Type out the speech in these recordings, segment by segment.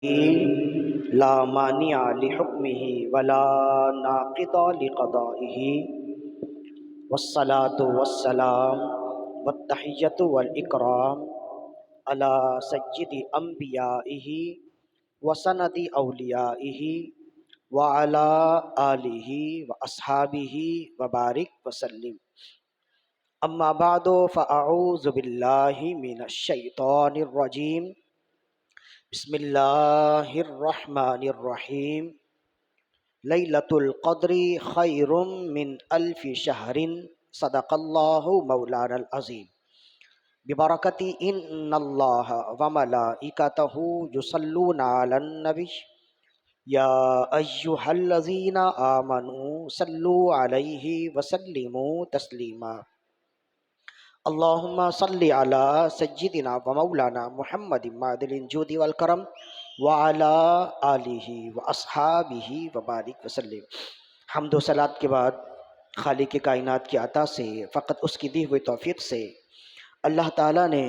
لا مانع لحكمه ولا ناقض لقضائه والصلاة والسلام والتحية والإكرام على سيد أنبيائه وسند أوليائه وعلى آله وأصحابه وبارك وسلم. أما بعد فأعوذ بالله من الشيطان الرجيم. بسم اللہ الرحمن الرحیم. لیلۃ القدر خیر من الف شہر صدق اللہ مولانا العظیم. ببرکت ان اللہ وملائکتہ یصلون علی النبی یا ایہا الذین آمنوا صلوا علیہ وسلموا تسلیما. اللہم صلی علی سیدنا و مولانا محمد معدن الجود والکرم وعلی آلہ واصحابہ وبارک وسلم. حمد و صلات کے بعد خالق کائنات کی عطا سے فقط اس کی دی ہوئی توفیق سے اللہ تعالیٰ نے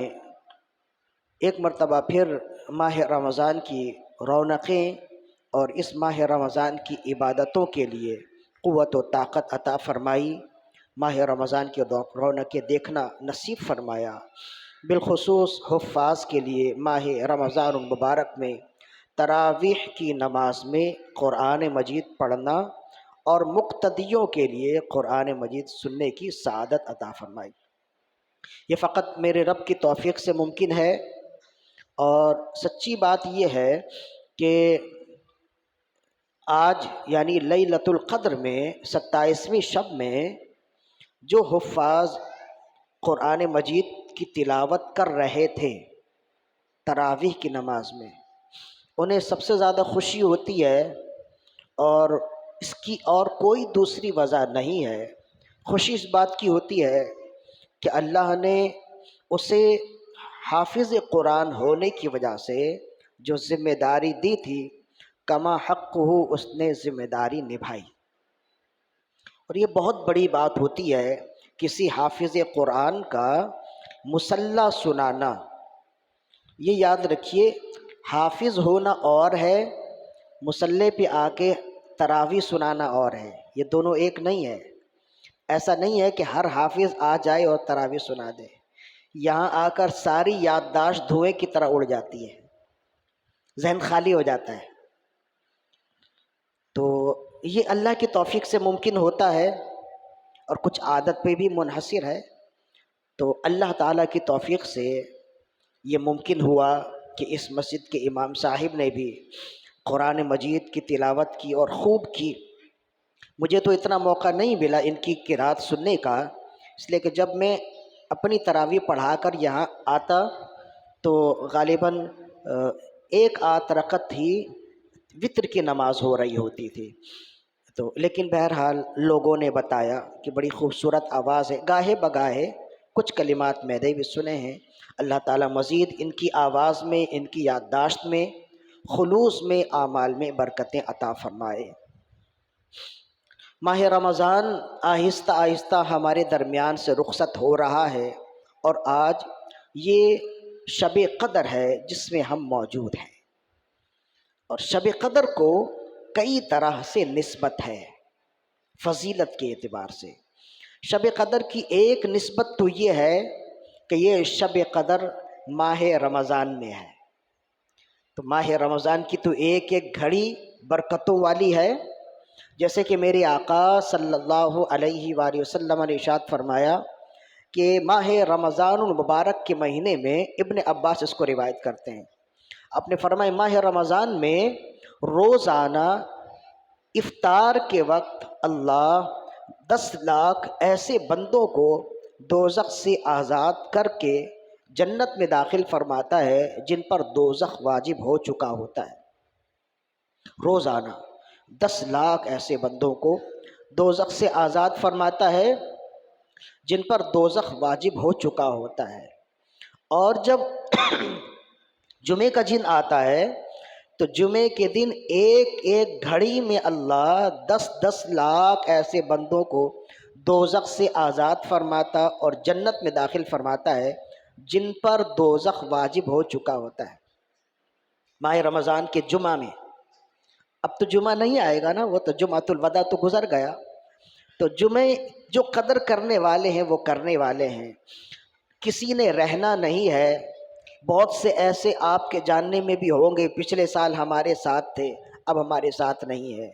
ایک مرتبہ پھر ماہ رمضان کی رونقیں اور اس ماہ رمضان کی عبادتوں کے لیے قوت و طاقت عطا فرمائی. ماہ رمضان کی رونقیں دیکھنا نصیب فرمایا. بالخصوص حفاظ کے لیے ماہ رمضان المبارک میں تراویح کی نماز میں قرآن مجید پڑھنا اور مقتدیوں کے لیے قرآن مجید سننے کی سعادت عطا فرمائی. یہ فقط میرے رب کی توفیق سے ممکن ہے. اور سچی بات یہ ہے کہ آج یعنی لیلۃ القدر میں 27ویں شب میں جو حفاظ قرآن مجید کی تلاوت کر رہے تھے تراویح کی نماز میں، انہیں سب سے زیادہ خوشی ہوتی ہے اور اس کی اور کوئی دوسری وجہ نہیں ہے. خوشی اس بات کی ہوتی ہے کہ اللہ نے اسے حافظ قرآن ہونے کی وجہ سے جو ذمہ داری دی تھی کما حق ہو اس نے ذمہ داری نبھائی. اور یہ بہت بڑی بات ہوتی ہے کسی حافظ قرآن کا مصلی سنانا. یہ یاد رکھیے، حافظ ہونا اور ہے، مصلی پہ آ کے تراویح سنانا اور ہے. یہ دونوں ایک نہیں ہے. ایسا نہیں ہے کہ ہر حافظ آ جائے اور تراویح سنا دے. یہاں آ کر ساری یادداشت دھوئے کی طرح اڑ جاتی ہے، ذہن خالی ہو جاتا ہے. تو یہ اللہ کی توفیق سے ممکن ہوتا ہے اور کچھ عادت پہ بھی منحصر ہے. تو اللہ تعالیٰ کی توفیق سے یہ ممکن ہوا کہ اس مسجد کے امام صاحب نے بھی قرآن مجید کی تلاوت کی اور خوب کی. مجھے تو اتنا موقع نہیں ملا ان کی قرات سننے کا، اس لیے کہ جب میں اپنی تراویح پڑھا کر یہاں آتا تو غالباً ایک آدھ رکعت ہی وتر کی نماز ہو رہی ہوتی تھی. تو لیکن بہرحال لوگوں نے بتایا کہ بڑی خوبصورت آواز ہے. گاہے بگاہے کچھ کلمات میں نے بھی سنے ہیں. اللہ تعالیٰ مزید ان کی آواز میں، ان کی یادداشت میں، خلوص میں، اعمال میں برکتیں عطا فرمائے. ماہ رمضان آہستہ آہستہ ہمارے درمیان سے رخصت ہو رہا ہے اور آج یہ شب قدر ہے جس میں ہم موجود ہیں. اور شب قدر کو کئی طرح سے نسبت ہے فضیلت کے اعتبار سے. شب قدر کی ایک نسبت تو یہ ہے کہ یہ شب قدر ماہ رمضان میں ہے. تو ماہ رمضان کی تو ایک ایک گھڑی برکتوں والی ہے. جیسے کہ میرے آقا صلی اللہ علیہ وآلہ وسلم نے ارشاد فرمایا کہ ماہ رمضان المبارک کے مہینے میں، ابن عباس اس کو روایت کرتے ہیں، آپ نے فرمایا ماہ رمضان میں روزانہ افطار کے وقت اللہ 10 لاکھ ایسے بندوں کو دوزخ سے آزاد کر کے جنت میں داخل فرماتا ہے جن پر دوزخ واجب ہو چکا ہوتا ہے. روزانہ 10 لاکھ ایسے بندوں کو دوزخ سے آزاد فرماتا ہے جن پر دوزخ واجب ہو چکا ہوتا ہے. اور جب جمعے کا دن آتا ہے تو جمعے کے دن ایک ایک گھڑی میں اللہ 10 لاکھ ایسے بندوں کو دوزخ سے آزاد فرماتا اور جنت میں داخل فرماتا ہے جن پر دوزخ واجب ہو چکا ہوتا ہے. ماہ رمضان کے جمعہ میں. اب تو جمعہ نہیں آئے گا نا، وہ تو جمعۃ الوداع تو گزر گیا. تو جمعے جو قدر کرنے والے ہیں وہ کرنے والے ہیں، کسی نے رہنا نہیں ہے. بہت سے ایسے آپ کے جاننے میں بھی ہوں گے، پچھلے سال ہمارے ساتھ تھے، اب ہمارے ساتھ نہیں ہے.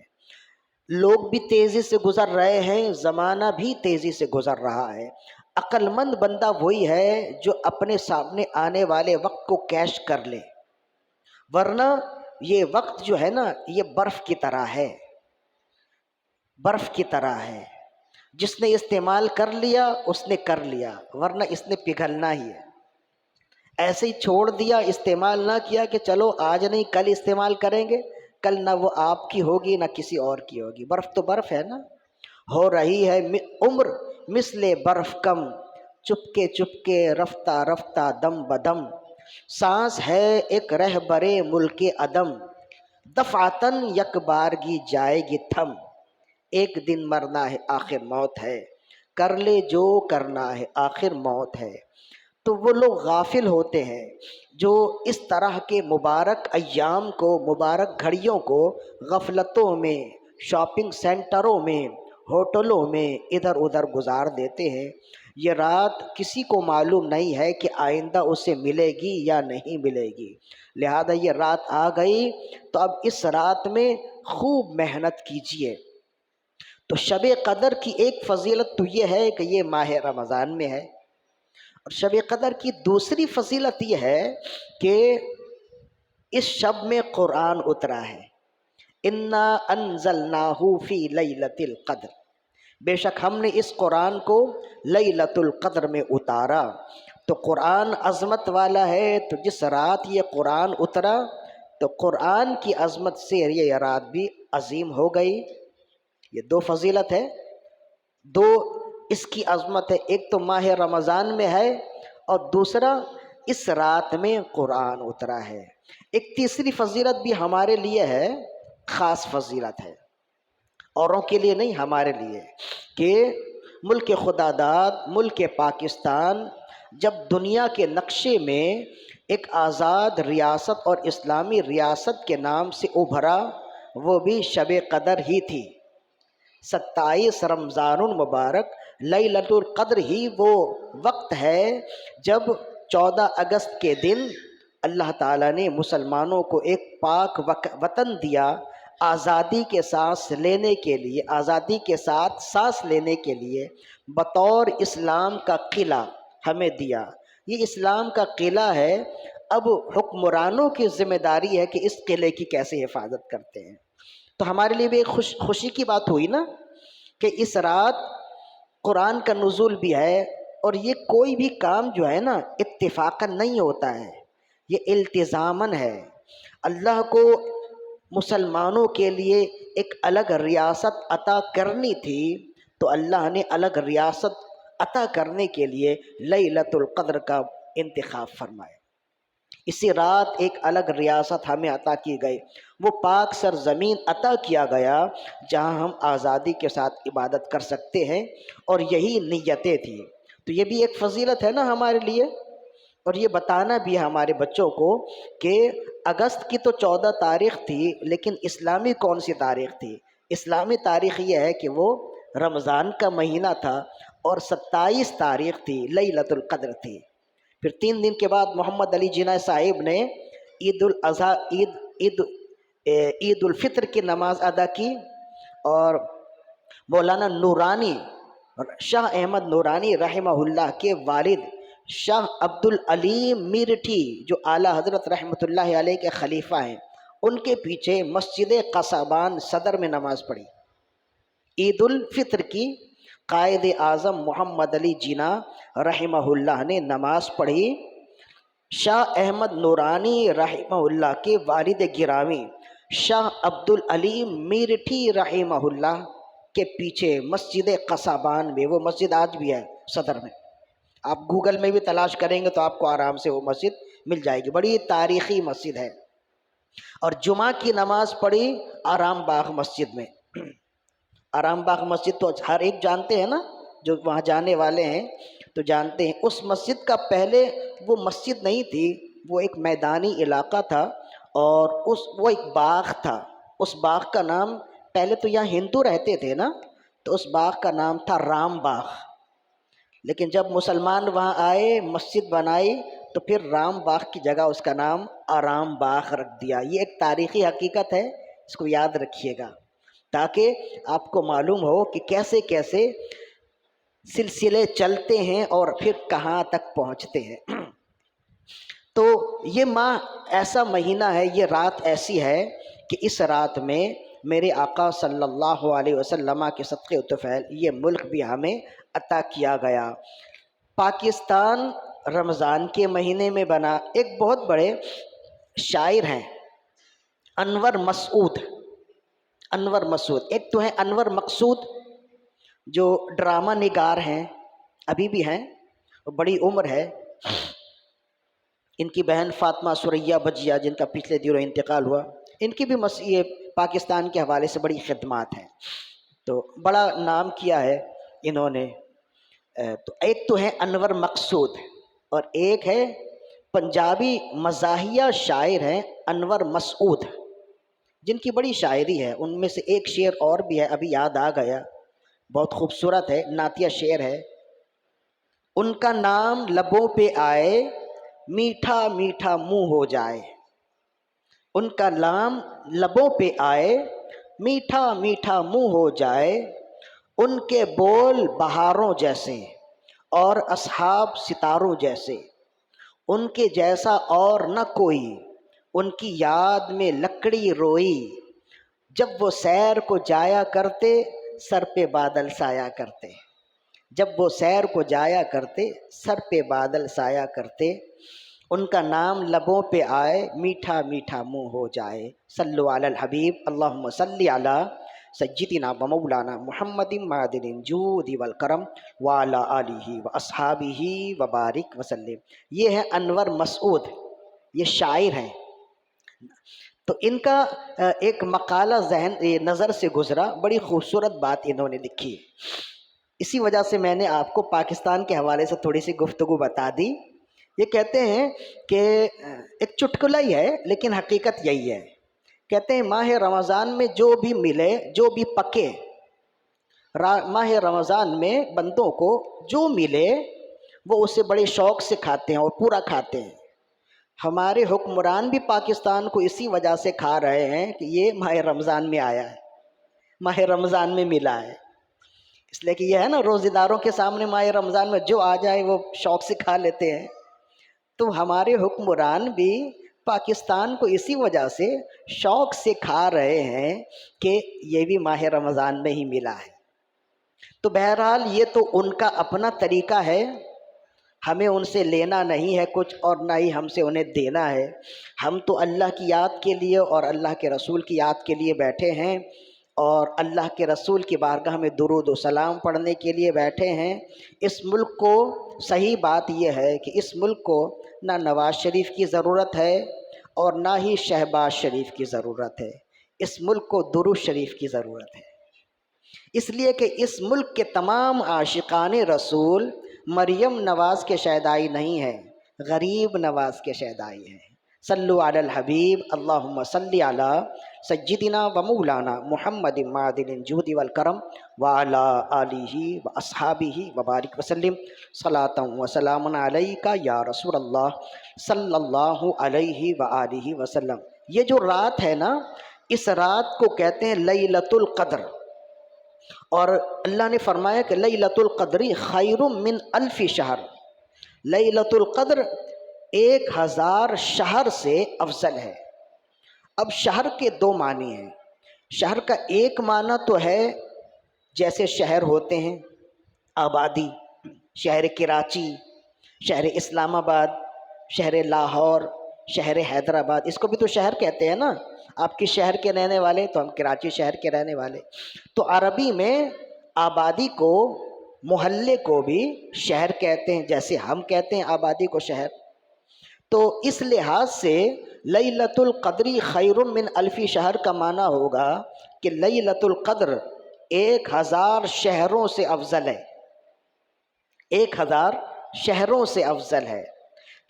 لوگ بھی تیزی سے گزر رہے ہیں، زمانہ بھی تیزی سے گزر رہا ہے. عقل مند بندہ وہی ہے جو اپنے سامنے آنے والے وقت کو کیش کر لے، ورنہ یہ وقت جو ہے نا یہ برف کی طرح ہے، برف کی طرح ہے. جس نے استعمال کر لیا اس نے کر لیا، ورنہ اس نے پگھلنا ہی ہے. ایسے ہی چھوڑ دیا، استعمال نہ کیا کہ چلو آج نہیں کل استعمال کریں گے، کل نہ وہ آپ کی ہوگی نہ کسی اور کی ہوگی. برف تو برف ہے نا. ہو رہی ہے عمر مثل برف کم، چپکے چپکے رفتہ رفتہ دم بدم. سانس ہے ایک رہبرے ملک عدم، دفعتن یک بارگی جائے گی تھم. ایک دن مرنا ہے آخر موت ہے، کر لے جو کرنا ہے آخر موت ہے. تو وہ لوگ غافل ہوتے ہیں جو اس طرح کے مبارک ایام کو، مبارک گھڑیوں کو غفلتوں میں، شاپنگ سینٹروں میں، ہوٹلوں میں ادھر ادھر گزار دیتے ہیں. یہ رات کسی کو معلوم نہیں ہے کہ آئندہ اسے ملے گی یا نہیں ملے گی. لہذا یہ رات آ گئی تو اب اس رات میں خوب محنت کیجیے. تو شب قدر کی ایک فضیلت تو یہ ہے کہ یہ ماہ رمضان میں ہے. اور شب قدر کی دوسری فضیلت یہ ہے کہ اس شب میں قرآن اترا ہے. انا انزلناہ فی لیلۃ القدر، بے شک ہم نے اس قرآن کو لیلۃ القدر میں اتارا. تو قرآن عظمت والا ہے، تو جس رات یہ قرآن اترا تو قرآن کی عظمت سے یہ رات بھی عظیم ہو گئی. یہ دو فضیلت ہے، دو اس کی عظمت ہے. ایک تو ماہ رمضان میں ہے اور دوسرا اس رات میں قرآن اترا ہے. ایک تیسری فضیلت بھی ہمارے لیے ہے، خاص فضیلت ہے، اوروں کے لیے نہیں ہمارے لیے، کہ ملک خدا داد، ملک پاکستان جب دنیا کے نقشے میں ایک آزاد ریاست اور اسلامی ریاست کے نام سے ابھرا، وہ بھی شب قدر ہی تھی. 27 رمضان المبارک لیلۃ القدر ہی وہ وقت ہے جب 14 اگست کے دن اللہ تعالیٰ نے مسلمانوں کو ایک پاک وطن دیا، آزادی کے سانس لینے کے لیے، آزادی کے ساتھ سانس لینے کے لیے بطور اسلام کا قلعہ ہمیں دیا. یہ اسلام کا قلعہ ہے، اب حکمرانوں کی ذمہ داری ہے کہ اس قلعے کی کیسے حفاظت کرتے ہیں. تو ہمارے لیے بھی ایک خوشی کی بات ہوئی نا کہ اس رات قرآن کا نزول بھی ہے. اور یہ کوئی بھی کام جو ہے نا اتفاقاً نہیں ہوتا ہے، یہ التزاماً ہے. اللہ کو مسلمانوں کے لیے ایک الگ ریاست عطا کرنی تھی، تو اللہ نے الگ ریاست عطا کرنے کے لیے لیلۃ القدر کا انتخاب فرمایا. اسی رات ایک الگ ریاست ہمیں عطا کی گئی، وہ پاک سرزمین عطا کیا گیا جہاں ہم آزادی کے ساتھ عبادت کر سکتے ہیں، اور یہی نیتیں تھیں. تو یہ بھی ایک فضیلت ہے نا ہمارے لیے. اور یہ بتانا بھی ہے ہمارے بچوں کو کہ اگست کی تو 14 تاریخ تھی، لیکن اسلامی کون سی تاریخ تھی؟ اسلامی تاریخ یہ ہے کہ وہ رمضان کا مہینہ تھا اور 27 تاریخ تھی، لیلۃ القدر تھی. پھر 3 دن کے بعد محمد علی جناح صاحب نے عید الاضحیٰ عید الفطر کی نماز ادا کی، اور مولانا نورانی شاہ احمد نورانی رحمہ اللہ کے والد شاہ عبد العلیم میرٹھی، جو اعلیٰ حضرت رحمۃ اللہ علیہ کے خلیفہ ہیں، ان کے پیچھے مسجد قصابان صدر میں نماز پڑھی. عید الفطر کی قائد اعظم محمد علی جناح رحمہ اللہ نے نماز پڑھی. شاہ احمد نورانی رحمہ اللہ کے والد گرامی شاہ عبد العلیم میرٹھی رحمہ اللہ کے پیچھے مسجد قصابان میں، وہ مسجد آج بھی ہے صدر میں، آپ گوگل میں بھی تلاش کریں گے تو آپ کو آرام سے وہ مسجد مل جائے گی، بڑی تاریخی مسجد ہے. اور جمعہ کی نماز پڑھی آرام باغ مسجد میں. آرام باغ مسجد تو ہر ایک جانتے ہیں نا، جو وہاں جانے والے ہیں تو جانتے ہیں. اس مسجد کا پہلے وہ مسجد نہیں تھی، وہ ایک میدانی علاقہ تھا، اور وہ ایک باغ تھا، اس باغ کا نام، پہلے تو یہاں ہندو رہتے تھے نا، تو اس باغ کا نام تھا رام باغ، لیکن جب مسلمان وہاں آئے، مسجد بنائی، تو پھر رام باغ کی جگہ اس کا نام آرام باغ رکھ دیا۔ یہ ایک تاریخی حقیقت ہے، اس کو یاد رکھیے گا تاکہ آپ کو معلوم ہو کہ کیسے کیسے سلسلے چلتے ہیں اور پھر کہاں تک پہنچتے ہیں۔ تو یہ ماہ ایسا مہینہ ہے، یہ رات ایسی ہے کہ اس رات میں میرے آقا صلی اللہ علیہ وسلم کے صدقے و طفیل یہ ملک بھی ہمیں عطا کیا گیا۔ پاکستان رمضان کے مہینے میں بنا۔ ایک بہت بڑے شاعر ہیں انور مسعود، انور مسعود، ایک تو ہے انور مقصود جو ڈرامہ نگار ہیں، ابھی بھی ہیں، بڑی عمر ہے ان کی، بہن فاطمہ ثریا بجیا جن کا پچھلے دنوں انتقال ہوا، ان کی بھی یہ پاکستان کے حوالے سے بڑی خدمات ہیں، تو بڑا نام کیا ہے انہوں نے۔ تو ایک تو ہے انور مقصود اور ایک ہے پنجابی مزاحیہ شاعر ہیں انور مسعود جن کی بڑی شاعری ہے۔ ان میں سے ایک شعر اور بھی ہے، ابھی یاد آ گیا، بہت خوبصورت ہے، نعتیہ شعر ہے۔ ان کا نام لبوں پہ آئے میٹھا میٹھا منہ ہو جائے، ان کا نام لبوں پہ آئے میٹھا میٹھا منہ ہو جائے، ان کے بول بہاروں جیسے اور اصحاب ستاروں جیسے، ان کے جیسا اور نہ کوئی، ان کی یاد میں لکڑی روئی، جب وہ سیر کو جایا کرتے سر پہ بادل سایا کرتے، جب وہ سیر کو جایا کرتے سر پہ بادل سایا کرتے، ان کا نام لبوں پہ آئے میٹھا میٹھا منہ ہو جائے۔ صلو علی الحبیب، اللہم صلی علی سیدنا و مولانا محمد معدن الجود والکرم وعلی آلہ و اصحابہ وبارک وسلم۔ یہ ہے انور مسعود، یہ شاعر ہیں۔ تو ان کا ایک مقالہ ذہن نظر سے گزرا، بڑی خوبصورت بات انہوں نے لکھی، اسی وجہ سے میں نے آپ کو پاکستان کے حوالے سے تھوڑی سی گفتگو بتا دی۔ یہ کہتے ہیں کہ ایک چٹکلا ہی ہے لیکن حقیقت یہی ہے، کہتے ہیں ماہ رمضان میں جو بھی ملے، جو بھی پکے، ماہ رمضان میں بندوں کو جو ملے وہ اسے بڑے شوق سے کھاتے ہیں اور پورا کھاتے ہیں۔ ہمارے حکمران بھی پاکستان کو اسی وجہ سے کھا رہے ہیں کہ یہ ماہ رمضان میں آیا ہے، ماہ رمضان میں ملا ہے، اس لیے کہ یہ ہے نا روزے داروں کے سامنے ماہ رمضان میں جو آ جائے وہ شوق سے کھا لیتے ہیں۔ تو ہمارے حکمران بھی پاکستان کو اسی وجہ سے شوق سے کھا رہے ہیں کہ یہ بھی ماہ رمضان میں ہی ملا ہے۔ تو بہرحال یہ تو ان کا اپنا طریقہ ہے، ہمیں ان سے لینا نہیں ہے کچھ اور نہ ہی ہم سے انہیں دینا ہے۔ ہم تو اللہ کی یاد کے لیے اور اللہ کے رسول کی یاد کے لیے بیٹھے ہیں، اور اللہ کے رسول کی بارگاہ میں درود و سلام پڑھنے کے لیے بیٹھے ہیں۔ اس ملک کو، صحیح بات یہ ہے کہ اس ملک کو نہ نواز شریف کی ضرورت ہے اور نہ ہی شہباز شریف کی ضرورت ہے، اس ملک کو درود شریف کی ضرورت ہے، اس لیے کہ اس ملک کے تمام عاشقان رسول مریم نواز کے شیدائی نہیں ہیں، غریب نواز کے شیدائی ہیں۔ صلو علی الحبیب، اللہم صلی علی سیدنا و مولانا محمد معدن الجود والکرم وعلی آلہ و اصحابہ وبارک وسلم، صلاۃ و سلام علیک یا رسول اللہ صلی اللہ علیہ وآلہ وسلم۔ یہ جو رات ہے نا، اس رات کو کہتے ہیں لیلۃ القدر، اور اللہ نے فرمایا کہ لیلۃ القدر خیر من الف شہر، لیلۃ القدر 1000 شہر سے افضل ہے۔ اب شہر کے دو معنی ہیں، شہر کا ایک معنی تو ہے جیسے شہر ہوتے ہیں، آبادی، شہر کراچی، شہر اسلام آباد، شہر لاہور، شہر حیدرآباد، اس کو بھی تو شہر کہتے ہیں نا، آپ کس شہر کے رہنے والے؟ تو ہم کراچی شہر کے رہنے والے۔ تو عربی میں آبادی کو، محلے کو بھی شہر کہتے ہیں، جیسے ہم کہتے ہیں آبادی کو شہر۔ تو اس لحاظ سے لیلۃ القدر خیر من الف شہر کا معنی ہوگا کہ لیلۃ القدر 1000 شہروں سے افضل ہے، 1000 شہروں سے افضل ہے۔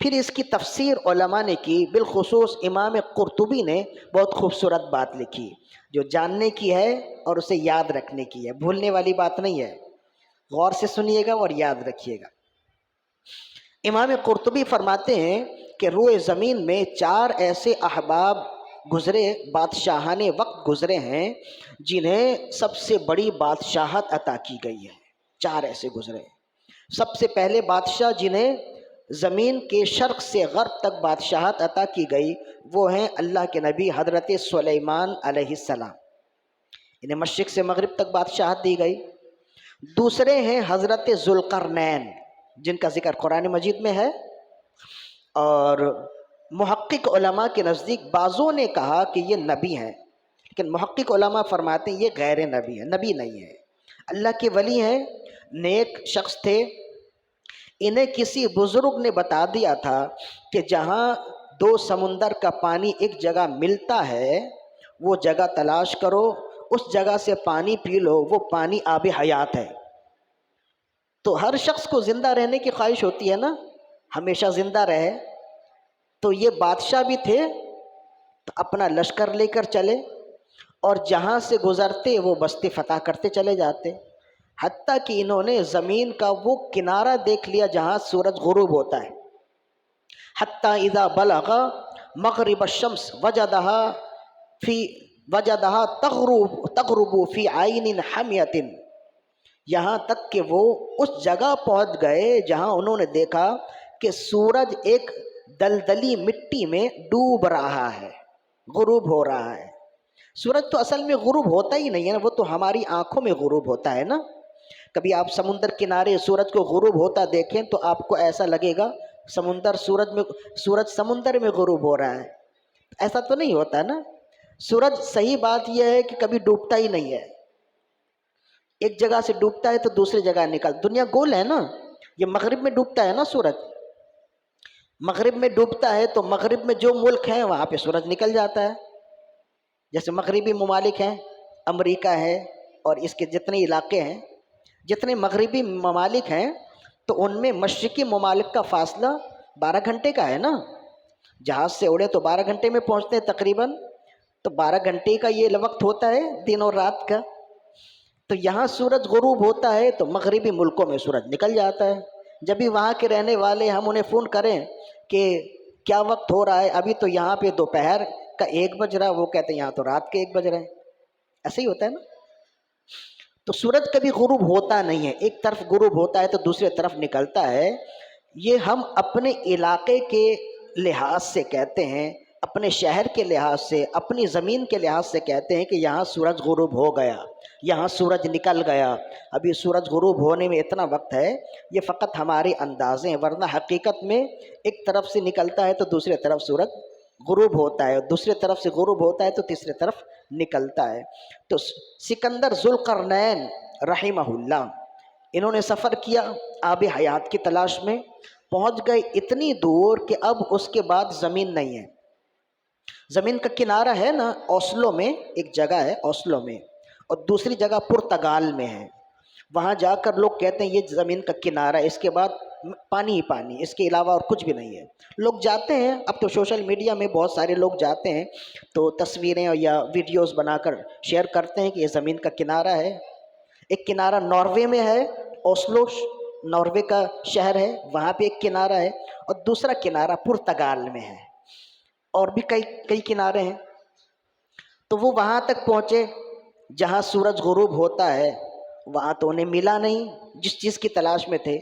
پھر اس کی تفسیر علماء نے کی، بالخصوص امام قرطبی نے بہت خوبصورت بات لکھی جو جاننے کی ہے اور اسے یاد رکھنے کی ہے، بھولنے والی بات نہیں ہے، غور سے سنیے گا اور یاد رکھیے گا۔ امام قرطبی فرماتے ہیں کہ روئے زمین میں 4 ایسے احباب گزرے، بادشاہان وقت گزرے ہیں جنہیں سب سے بڑی بادشاہت عطا کی گئی ہے۔ 4 ایسے گزرے۔ سب سے پہلے بادشاہ جنہیں زمین کے شرق سے غرب تک بادشاہت عطا کی گئی وہ ہیں اللہ کے نبی حضرت سلیمان علیہ السلام، انہیں مشرق سے مغرب تک بادشاہت دی گئی۔ دوسرے ہیں حضرت ذوالقرنین جن کا ذکر قرآن مجید میں ہے، اور محقق علماء کے نزدیک بعضوں نے کہا کہ یہ نبی ہیں، لیکن محقق علماء فرماتے ہیں یہ غیر نبی ہیں، نبی نہیں ہے، اللہ کے ولی ہیں، نیک شخص تھے۔ انہیں کسی بزرگ نے بتا دیا تھا کہ جہاں 2 سمندر کا پانی ایک جگہ ملتا ہے وہ جگہ تلاش کرو، اس جگہ سے پانی پی لو، وہ پانی آب حیات ہے۔ تو ہر شخص کو زندہ رہنے کی خواہش ہوتی ہے نا، ہمیشہ زندہ رہے، تو یہ بادشاہ بھی تھے تو اپنا لشکر لے کر چلے اور جہاں سے گزرتے وہ بستی فتح کرتے چلے جاتے، حتیٰ کہ انہوں نے زمین کا وہ کنارہ دیکھ لیا جہاں سورج غروب ہوتا ہے۔ حتیٰ اذا بلغ مغرب الشمس وجدہا تغرب فی عین حمیۃ، یہاں تک کہ وہ اس جگہ پہنچ گئے جہاں انہوں نے دیکھا کہ سورج ایک دلدلی مٹی میں ڈوب رہا ہے، غروب ہو رہا ہے۔ سورج تو اصل میں غروب ہوتا ہی نہیں ہے نا، وہ تو ہماری آنکھوں میں غروب ہوتا ہے نا۔ کبھی آپ سمندر کنارے سورج کو غروب ہوتا دیکھیں تو آپ کو ایسا لگے گا سورج سمندر میں غروب ہو رہا ہے، ایسا تو نہیں ہوتا نا۔ سورج صحیح بات یہ ہے کہ کبھی ڈوبتا ہی نہیں ہے، ایک جگہ سے ڈوبتا ہے تو دوسری جگہ دنیا گول ہے نا، یہ مغرب میں ڈوبتا ہے نا سورج، مغرب میں ڈوبتا ہے تو مغرب میں جو ملک ہیں وہاں پہ سورج نکل جاتا ہے، جیسے مغربی ممالک ہیں، امریکہ ہے اور اس کے جتنے علاقے ہیں، جتنے مغربی ممالک ہیں تو ان میں مشرقی ممالک کا فاصلہ 12 گھنٹے کا ہے نا، جہاز سے اڑے تو 12 گھنٹے میں پہنچتے ہیں تقریباً، تو 12 گھنٹے کا یہ وقت ہوتا ہے دن اور رات کا۔ تو یہاں سورج غروب ہوتا ہے تو مغربی ملکوں میں سورج نکل جاتا ہے۔ جب بھی وہاں کے رہنے والے ہم انہیں فون کریں کہ کیا وقت ہو رہا ہے، ابھی تو یہاں پہ دوپہر کا 1 بج رہا ہے، وہ کہتے ہیں یہاں تو رات کے 1 بج رہے ہیں، ایسے ہی ہوتا ہے نا۔ تو سورج کبھی غروب ہوتا نہیں ہے، ایک طرف غروب ہوتا ہے تو دوسری طرف نکلتا ہے۔ یہ ہم اپنے علاقے کے لحاظ سے کہتے ہیں، اپنے شہر کے لحاظ سے، اپنی زمین کے لحاظ سے کہتے ہیں کہ یہاں سورج غروب ہو گیا، یہاں سورج نکل گیا، ابھی سورج غروب ہونے میں اتنا وقت ہے۔ یہ فقط ہمارے اندازے ہیں، ورنہ حقیقت میں ایک طرف سے نکلتا ہے تو دوسری طرف سورج غروب ہوتا ہے، دوسری طرف سے غروب ہوتا ہے تو تیسری طرف نکلتا ہے۔ تو سکندر ذوالقرنین رحمہ اللہ، انہوں نے سفر کیا آب حیات کی تلاش میں، پہنچ گئے اتنی دور کہ اب اس کے بعد زمین نہیں ہے۔ زمین کا کنارہ ہے نا، اوسلو میں ایک جگہ ہے، اوسلو میں، اور دوسری جگہ پرتگال میں ہے، وہاں جا کر لوگ کہتے ہیں یہ زمین کا کنارہ ہے، اس کے بعد پانی ہی پانی، اس کے علاوہ اور کچھ بھی نہیں ہے۔ لوگ جاتے ہیں، اب تو سوشل میڈیا میں بہت سارے لوگ جاتے ہیں تو تصویریں یا ویڈیوز بنا کر شیئر کرتے ہیں کہ یہ زمین کا کنارہ ہے۔ ایک کنارہ ناروے میں ہے، اوسلو ناروے کا شہر ہے، وہاں پہ ایک کنارہ ہے، اور دوسرا کنارہ پرتگال میں ہے، اور بھی کئی کنارے ہیں۔ تو وہ وہاں تک پہنچے جہاں سورج غروب ہوتا ہے، وہاں تو انہیں ملا نہیں جس چیز کی تلاش میں تھے۔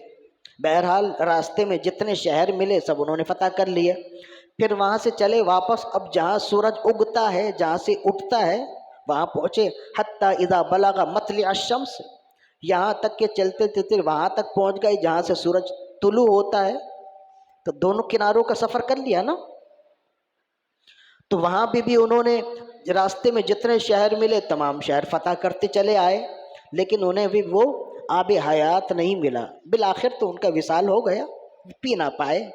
بہرحال راستے میں جتنے شہر ملے سب انہوں نے فتح کر لیے، پھر وہاں سے چلے واپس، اب جہاں سورج اگتا ہے، جہاں سے اٹھتا ہے وہاں پہنچے۔ حتیٰ اذا بلغ مطلع الشمس، یہاں تک کہ چلتے چلتے وہاں تک پہنچ گئے جہاں سے سورج طلوع ہوتا ہے، تو دونوں کناروں کا سفر کر لیا نا۔ تو وہاں پہ بھی انہوں نے راستے میں جتنے شہر ملے تمام شہر فتح کرتے چلے آئے، لیکن انہیں بھی وہ آب حیات نہیں ملا، بالآخر تو ان کا وصال ہو گیا، پی نہ پائے۔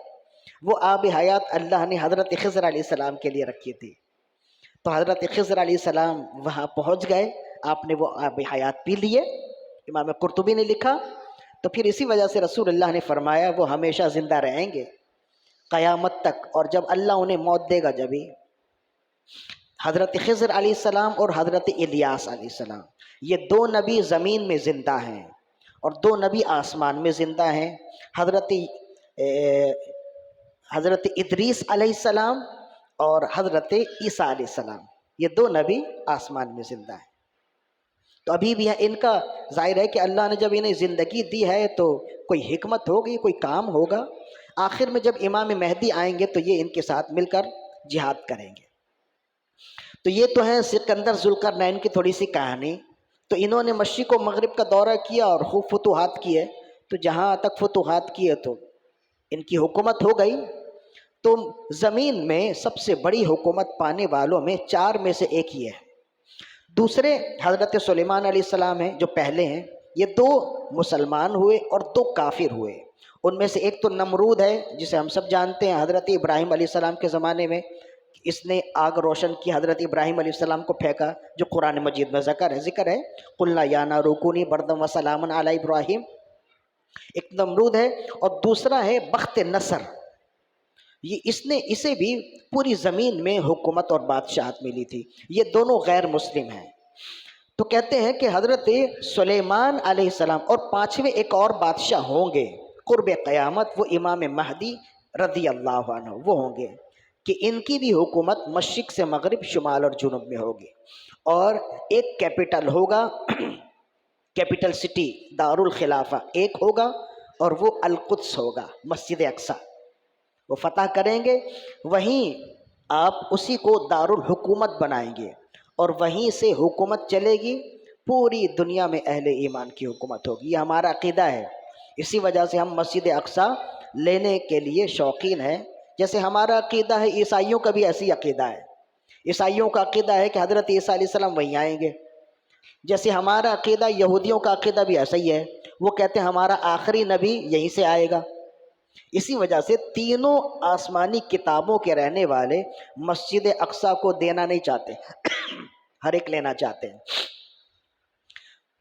وہ آب حیات اللہ نے حضرت خضر علیہ السلام کے لیے رکھی تھی، تو حضرت خضر علیہ السلام وہاں پہنچ گئے، آپ نے وہ آب حیات پی لیے، امام قرطبی نے لکھا۔ تو پھر اسی وجہ سے رسول اللہ نے فرمایا وہ ہمیشہ زندہ رہیں گے، قیامت تک، اور جب اللہ انہیں موت دے گا جبھی۔ حضرت خضر علیہ السلام اور حضرت الیاس علیہ السلام، یہ دو نبی زمین میں زندہ ہیں اور دو نبی آسمان میں زندہ ہیں۔ حضرت ادریس علیہ السلام اور حضرت عیسیٰ علیہ السلام، یہ دو نبی آسمان میں زندہ ہیں۔ تو ابھی بھی ان کا ظاہر ہے کہ اللہ نے جب انہیں زندگی دی ہے تو کوئی حکمت ہوگی، کوئی کام ہوگا۔ آخر میں جب امام مہدی آئیں گے تو یہ ان کے ساتھ مل کر جہاد کریں گے۔ تو یہ تو ہے سکندر ذوالقرنین کی تھوڑی سی کہانی۔ تو انہوں نے مشرق و مغرب کا دورہ کیا اور خوب فتوحات کیے۔ تو جہاں تک فتوحات کیے تو ان کی حکومت ہو گئی۔ تو زمین میں سب سے بڑی حکومت پانے والوں میں چار میں سے ایک ہی ہے۔ دوسرے حضرت سلیمان علیہ السلام ہیں جو پہلے ہیں، یہ دو مسلمان ہوئے اور دو کافر ہوئے۔ ان میں سے ایک تو نمرود ہے جسے ہم سب جانتے ہیں، حضرت ابراہیم علیہ السلام کے زمانے میں اس نے آگ روشن کی، حضرت ابراہیم علیہ السلام کو پھینکا، جو قرآن مجید میں ذکر ہے قلنا یا نار کونی بردم و سلاما علی ابراہیم۔ ایک نمرود ہے، اور دوسرا ہے بخت نصر، اسے بھی پوری زمین میں حکومت اور بادشاہت ملی تھی۔ یہ دونوں غیر مسلم ہیں۔ تو کہتے ہیں کہ حضرت سلیمان علیہ السلام اور پانچویں ایک اور بادشاہ ہوں گے قرب قیامت، وہ امام مہدی رضی اللہ عنہ وہ ہوں گے، کہ ان کی بھی حکومت مشرق سے مغرب، شمال اور جنوب میں ہوگی، اور ایک کیپٹل ہوگا، کیپٹل سٹی دارالخلافہ ایک ہوگا، اور وہ القدس ہوگا، مسجد اقصی وہ فتح کریں گے۔ وہیں آپ اسی کو دارالحکومت بنائیں گے، اور وہیں سے حکومت چلے گی، پوری دنیا میں اہل ایمان کی حکومت ہوگی۔ یہ ہمارا عقیدہ ہے، اسی وجہ سے ہم مسجد اقصی لینے کے لیے شوقین ہیں۔ جیسے ہمارا عقیدہ ہے، عیسائیوں کا بھی ایسی عقیدہ ہے۔ عیسائیوں کا عقیدہ ہے کہ حضرت عیسیٰ علیہ السلام وہیں آئیں گے۔ جیسے ہمارا عقیدہ، یہودیوں کا عقیدہ بھی ایسا ہی ہے، وہ کہتے ہیں ہمارا آخری نبی یہیں سے آئے گا۔ اسی وجہ سے تینوں آسمانی کتابوں کے رہنے والے مسجد اقصی کو دینا نہیں چاہتے، ہر ایک لینا چاہتے ہیں۔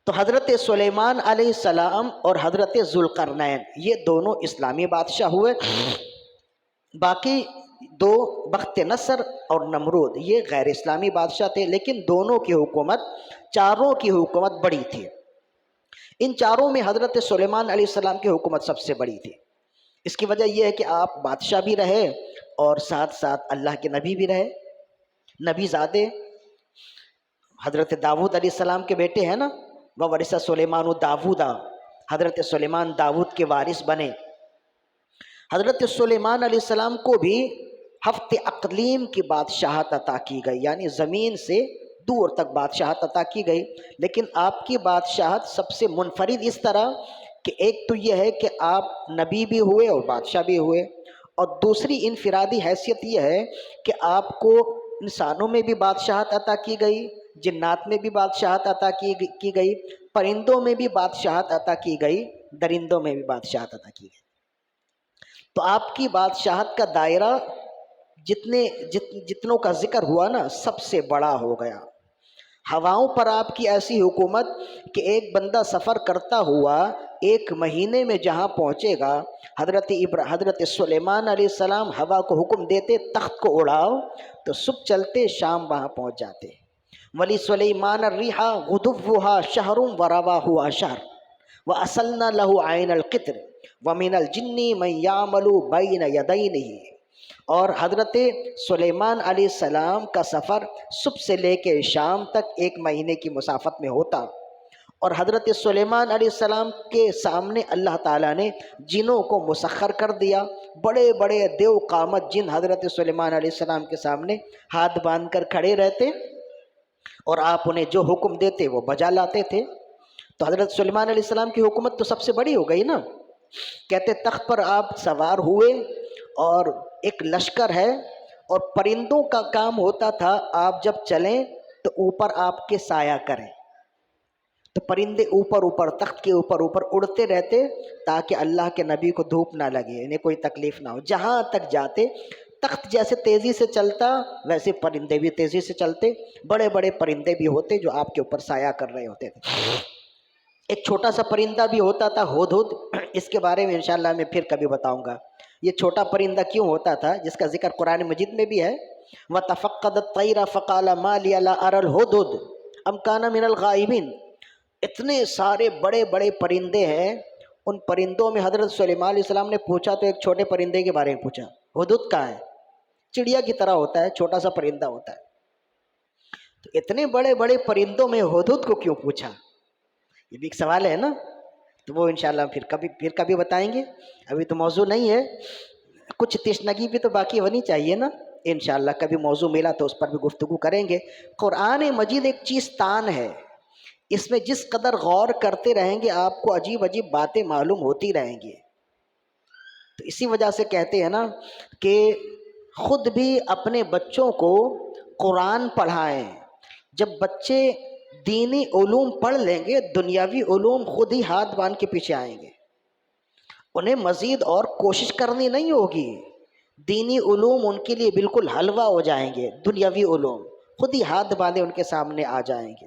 تو حضرت سلیمان علیہ السلام اور حضرت ذوالقرنین یہ دونوں اسلامی بادشاہ ہوئے۔ باقی دو بخت نصر اور نمرود یہ غیر اسلامی بادشاہ تھے، لیکن دونوں کی حکومت، چاروں کی حکومت بڑی تھی۔ ان چاروں میں حضرت سلیمان علیہ السلام کی حکومت سب سے بڑی تھی۔ اس کی وجہ یہ ہے کہ آپ بادشاہ بھی رہے اور ساتھ ساتھ اللہ کے نبی بھی رہے، نبی زادے۔ حضرت داؤد علیہ السلام کے بیٹے ہیں نا، وَوَرِثَ سُلَيْمَانُ دَاوُودَ، حضرت سلیمان داؤد کے وارث بنے۔ حضرت سلیمان علیہ السلام کو بھی ہفت اقلیم کی بادشاہت عطا کی گئی، یعنی زمین سے دور تک بادشاہت عطا کی گئی، لیکن آپ کی بادشاہت سب سے منفرد اس طرح کہ ایک تو یہ ہے کہ آپ نبی بھی ہوئے اور بادشاہ بھی ہوئے، اور دوسری انفرادی حیثیت یہ ہے کہ آپ کو انسانوں میں بھی بادشاہت عطا کی گئی، جنات میں بھی بادشاہت عطا کی گئی، پرندوں میں بھی بادشاہت عطا کی گئی، درندوں میں بھی بادشاہت عطا کی گئی۔ تو آپ کی بادشاہت کا دائرہ جتنوں کا ذکر ہوا نا، سب سے بڑا ہو گیا۔ ہواؤں پر آپ کی ایسی حکومت کہ ایک بندہ سفر کرتا ہوا 1 مہینے میں جہاں پہنچے گا، حضرت سلیمان علیہ السلام ہوا کو حکم دیتے تخت کو اڑاؤ تو صبح چلتے شام وہاں پہنچ جاتے۔ ولی سلیمان الریح غدوها شہر ورواحها شہر وَأَسَلْنَا لَهُ عَيْنَ الْقِطْرِ وَمِنَ الْجِنِّ مَنْ يَعْمَلُ بَيْنَ يَدَيْنِهِ۔ اور حضرت سلیمان علیہ السلام کا سفر صبح سے لے کے شام تک 1 مہینے کی مسافت میں ہوتا، اور حضرت سلیمان علیہ السلام کے سامنے اللہ تعالیٰ نے جنوں کو مسخر کر دیا۔ بڑے بڑے دیو قامت جن حضرت سلیمان علیہ السلام کے سامنے ہاتھ باندھ کر کھڑے رہتے، اور آپ انہیں جو حکم دیتے وہ بجا لاتے تھے۔ تو حضرت سلیمان علیہ السلام کی حکومت تو سب سے بڑی ہو گئی نا۔ کہتے تخت پر آپ سوار ہوئے اور ایک لشکر ہے، اور پرندوں کا کام ہوتا تھا آپ جب چلیں تو اوپر آپ کے سایہ کریں، تو پرندے اوپر تخت کے اوپر اڑتے رہتے تاکہ اللہ کے نبی کو دھوپ نہ لگے، انہیں کوئی تکلیف نہ ہو۔ جہاں تک جاتے تخت جیسے تیزی سے چلتا ویسے پرندے بھی تیزی سے چلتے، بڑے بڑے پرندے بھی ہوتے جو آپ کے اوپر سایہ کر رہے ہوتے تھے۔ ایک چھوٹا سا پرندہ بھی ہوتا تھا ہدہد، اس کے بارے میں انشاءاللہ میں پھر کبھی بتاؤں گا۔ یہ چھوٹا پرندہ کیوں ہوتا تھا جس کا ذکر قرآن مجید میں بھی ہے؟ وَتَفَقَّدَ الطَّيْرَ فَقَالَ مَا لِيَ لَا أَرَى الْهُدْهُدَ أَمْ كَانَ مِنَ الْغَائِبِينَ۔ اتنے سارے بڑے بڑے پرندے ہیں، ان پرندوں میں حضرت سلیمان علیہ السلام نے پوچھا تو ایک چھوٹے پرندے کے بارے میں پوچھا، ہدہد کہاں ہے؟ چڑیا کی طرح ہوتا ہے، چھوٹا سا پرندہ ہوتا ہے۔ تو اتنے بڑے بڑے پرندوں میں ہدہد کو کیوں پوچھا؟ یہ بھی ایک سوال ہے نا، تو وہ انشاءاللہ پھر کبھی بتائیں گے، ابھی تو موضوع نہیں ہے، کچھ تشنگی بھی تو باقی ہونی چاہیے نا، انشاءاللہ کبھی موضوع ملا تو اس پر بھی گفتگو کریں گے۔ قرآن مجید ایک چیز تان ہے، اس میں جس قدر غور کرتے رہیں گے آپ کو عجیب عجیب باتیں معلوم ہوتی رہیں گی۔ تو اسی وجہ سے کہتے ہیں نا کہ خود بھی اپنے بچوں کو قرآن پڑھائیں۔ جب بچے دینی علوم پڑھ لیں گے، دنیاوی علوم خود ہی ہاتھ باندھ کے پیچھے آئیں گے، انہیں مزید اور کوشش کرنی نہیں ہوگی، دینی علوم ان کے لیے بالکل حلوہ ہو جائیں گے، دنیاوی علوم خود ہی ہاتھ باندھے ان کے سامنے آ جائیں گے۔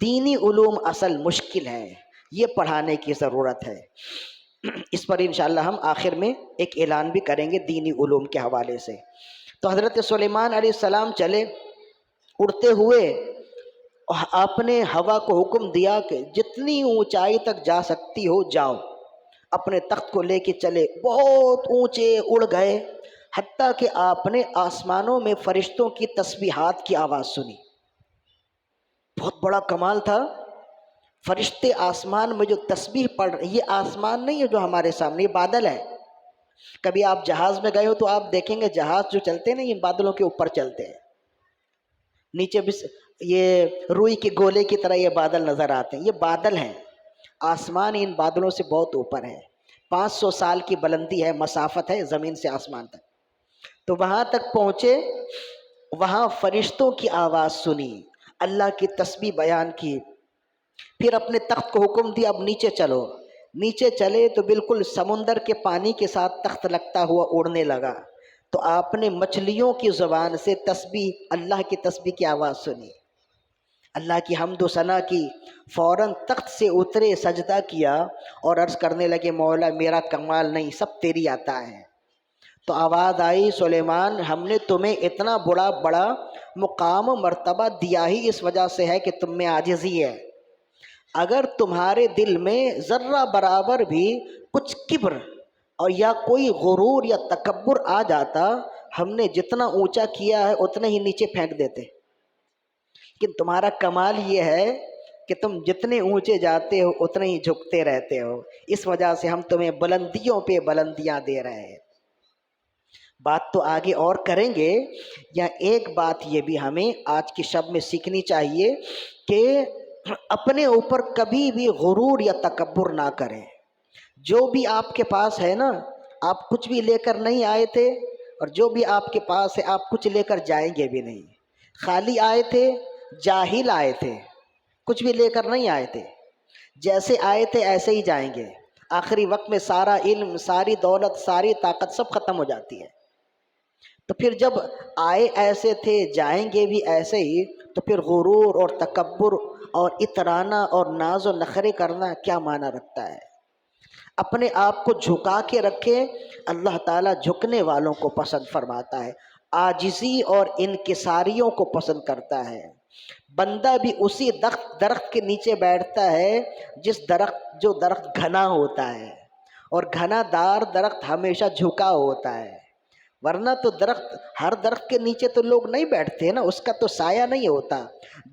دینی علوم اصل مشکل ہے، یہ پڑھانے کی ضرورت ہے۔ اس پر انشاءاللہ ہم آخر میں ایک اعلان بھی کریں گے دینی علوم کے حوالے سے۔ تو حضرت سلیمان علیہ السلام چلے اڑتے ہوئے، آپ نے ہوا کو حکم دیا کہ جتنی اونچائی تک جا سکتی ہو جاؤ، اپنے تخت کو لے کے چلے، بہت اونچے اڑ گئے، حتیٰ کہ آپ نے آسمانوں میں فرشتوں کی تسبیحات کی آواز سنی۔ بہت بڑا کمال تھا، فرشتے آسمان میں جو تسبیح پڑھ رہے، یہ آسمان نہیں ہے جو ہمارے سامنے، یہ بادل ہے۔ کبھی آپ جہاز میں گئے ہو تو آپ دیکھیں گے جہاز جو چلتے ہیں نا، یہ بادلوں کے اوپر چلتے ہیں، نیچے بھی یہ روئی کے گولے کی طرح یہ بادل نظر آتے ہیں، یہ بادل ہیں، آسمان ان بادلوں سے بہت اوپر ہے، 500 سال کی بلندی ہے، مسافت ہے زمین سے آسمان تک۔ تو وہاں تک پہنچے، وہاں فرشتوں کی آواز سنی، اللہ کی تسبیح بیان کی، پھر اپنے تخت کو حکم دیا اب نیچے چلو۔ نیچے چلے تو بالکل سمندر کے پانی کے ساتھ تخت لگتا ہوا اڑنے لگا، تو آپ نے مچھلیوں کی زبان سے تسبیح، اللہ کی تسبیح کی آواز سنی، اللہ کی حمد و ثنا کی، فوراً تخت سے اترے، سجدہ کیا اور عرض کرنے لگے مولا میرا کمال نہیں، سب تیری عطا ہے۔ تو آواز آئی سلیمان ہم نے تمہیں اتنا بڑا مقام و مرتبہ دیا ہی اس وجہ سے ہے کہ تم میں عاجزی ہے، اگر تمہارے دل میں ذرہ برابر بھی کچھ کبر اور یا کوئی غرور یا تکبر آ جاتا، ہم نے جتنا اونچا کیا ہے اتنا ہی نیچے پھینک دیتے، لیکن تمہارا کمال یہ ہے کہ تم جتنے اونچے جاتے ہو اتنے ہی جھکتے رہتے ہو، اس وجہ سے ہم تمہیں بلندیوں پہ بلندیاں دے رہے ہیں۔ بات تو آگے اور کریں گے، یا ایک بات یہ بھی ہمیں آج کی شب میں سیکھنی چاہیے کہ اپنے اوپر کبھی بھی غرور یا تکبر نہ کریں۔ جو بھی آپ کے پاس ہے نا، آپ کچھ بھی لے کر نہیں آئے تھے، اور جو بھی آپ کے پاس ہے آپ کچھ لے کر جائیں گے بھی نہیں، خالی آئے تھے، جاہل آئے تھے، کچھ بھی لے کر نہیں آئے تھے، جیسے آئے تھے ایسے ہی جائیں گے، آخری وقت میں سارا علم، ساری دولت، ساری طاقت سب ختم ہو جاتی ہے۔ تو پھر جب آئے ایسے تھے جائیں گے بھی ایسے ہی، تو پھر غرور اور تکبر اور اترانا اور ناز و نخرے کرنا کیا معنی رکھتا ہے؟ اپنے آپ کو جھکا کے رکھے، اللہ تعالیٰ جھکنے والوں کو پسند فرماتا ہے، عاجزی اور انکساریوں کو پسند کرتا ہے۔ بندہ بھی اسی درخت کے نیچے بیٹھتا ہے جو درخت گھنا ہوتا ہے، اور گھنا دار درخت ہمیشہ جھکا ہوتا ہے، ورنہ تو ہر درخت کے نیچے تو لوگ نہیں بیٹھتے نا، اس کا تو سایہ نہیں ہوتا،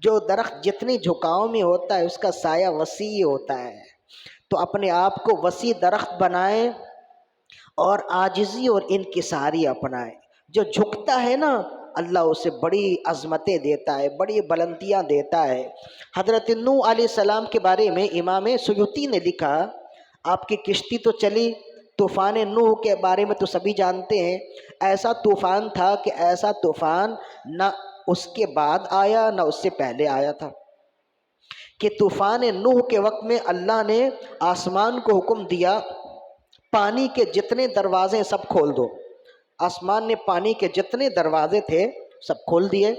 جو درخت جتنی جھکاؤ میں ہوتا ہے اس کا سایہ وسیع ہوتا ہے۔ تو اپنے آپ کو وسیع درخت بنائیں اور عاجزی اور انکساری اپنائیں۔ جو جھکتا ہے نا اللہ اسے بڑی عظمتیں دیتا ہے، بڑی بلندیاں دیتا ہے۔ حضرت نوح علیہ السلام کے بارے میں امام سیوطی نے لکھا، آپ کی کشتی تو چلی، طوفان نوح کے بارے میں تو سبھی جانتے ہیں، ایسا طوفان تھا کہ ایسا طوفان نہ اس کے بعد آیا نہ اس سے پہلے آیا تھا، کہ طوفان نوح کے وقت میں اللہ نے آسمان کو حکم دیا پانی کے جتنے دروازے سب کھول دو، آسمان نے پانی کے جتنے دروازے تھے سب کھول دیے،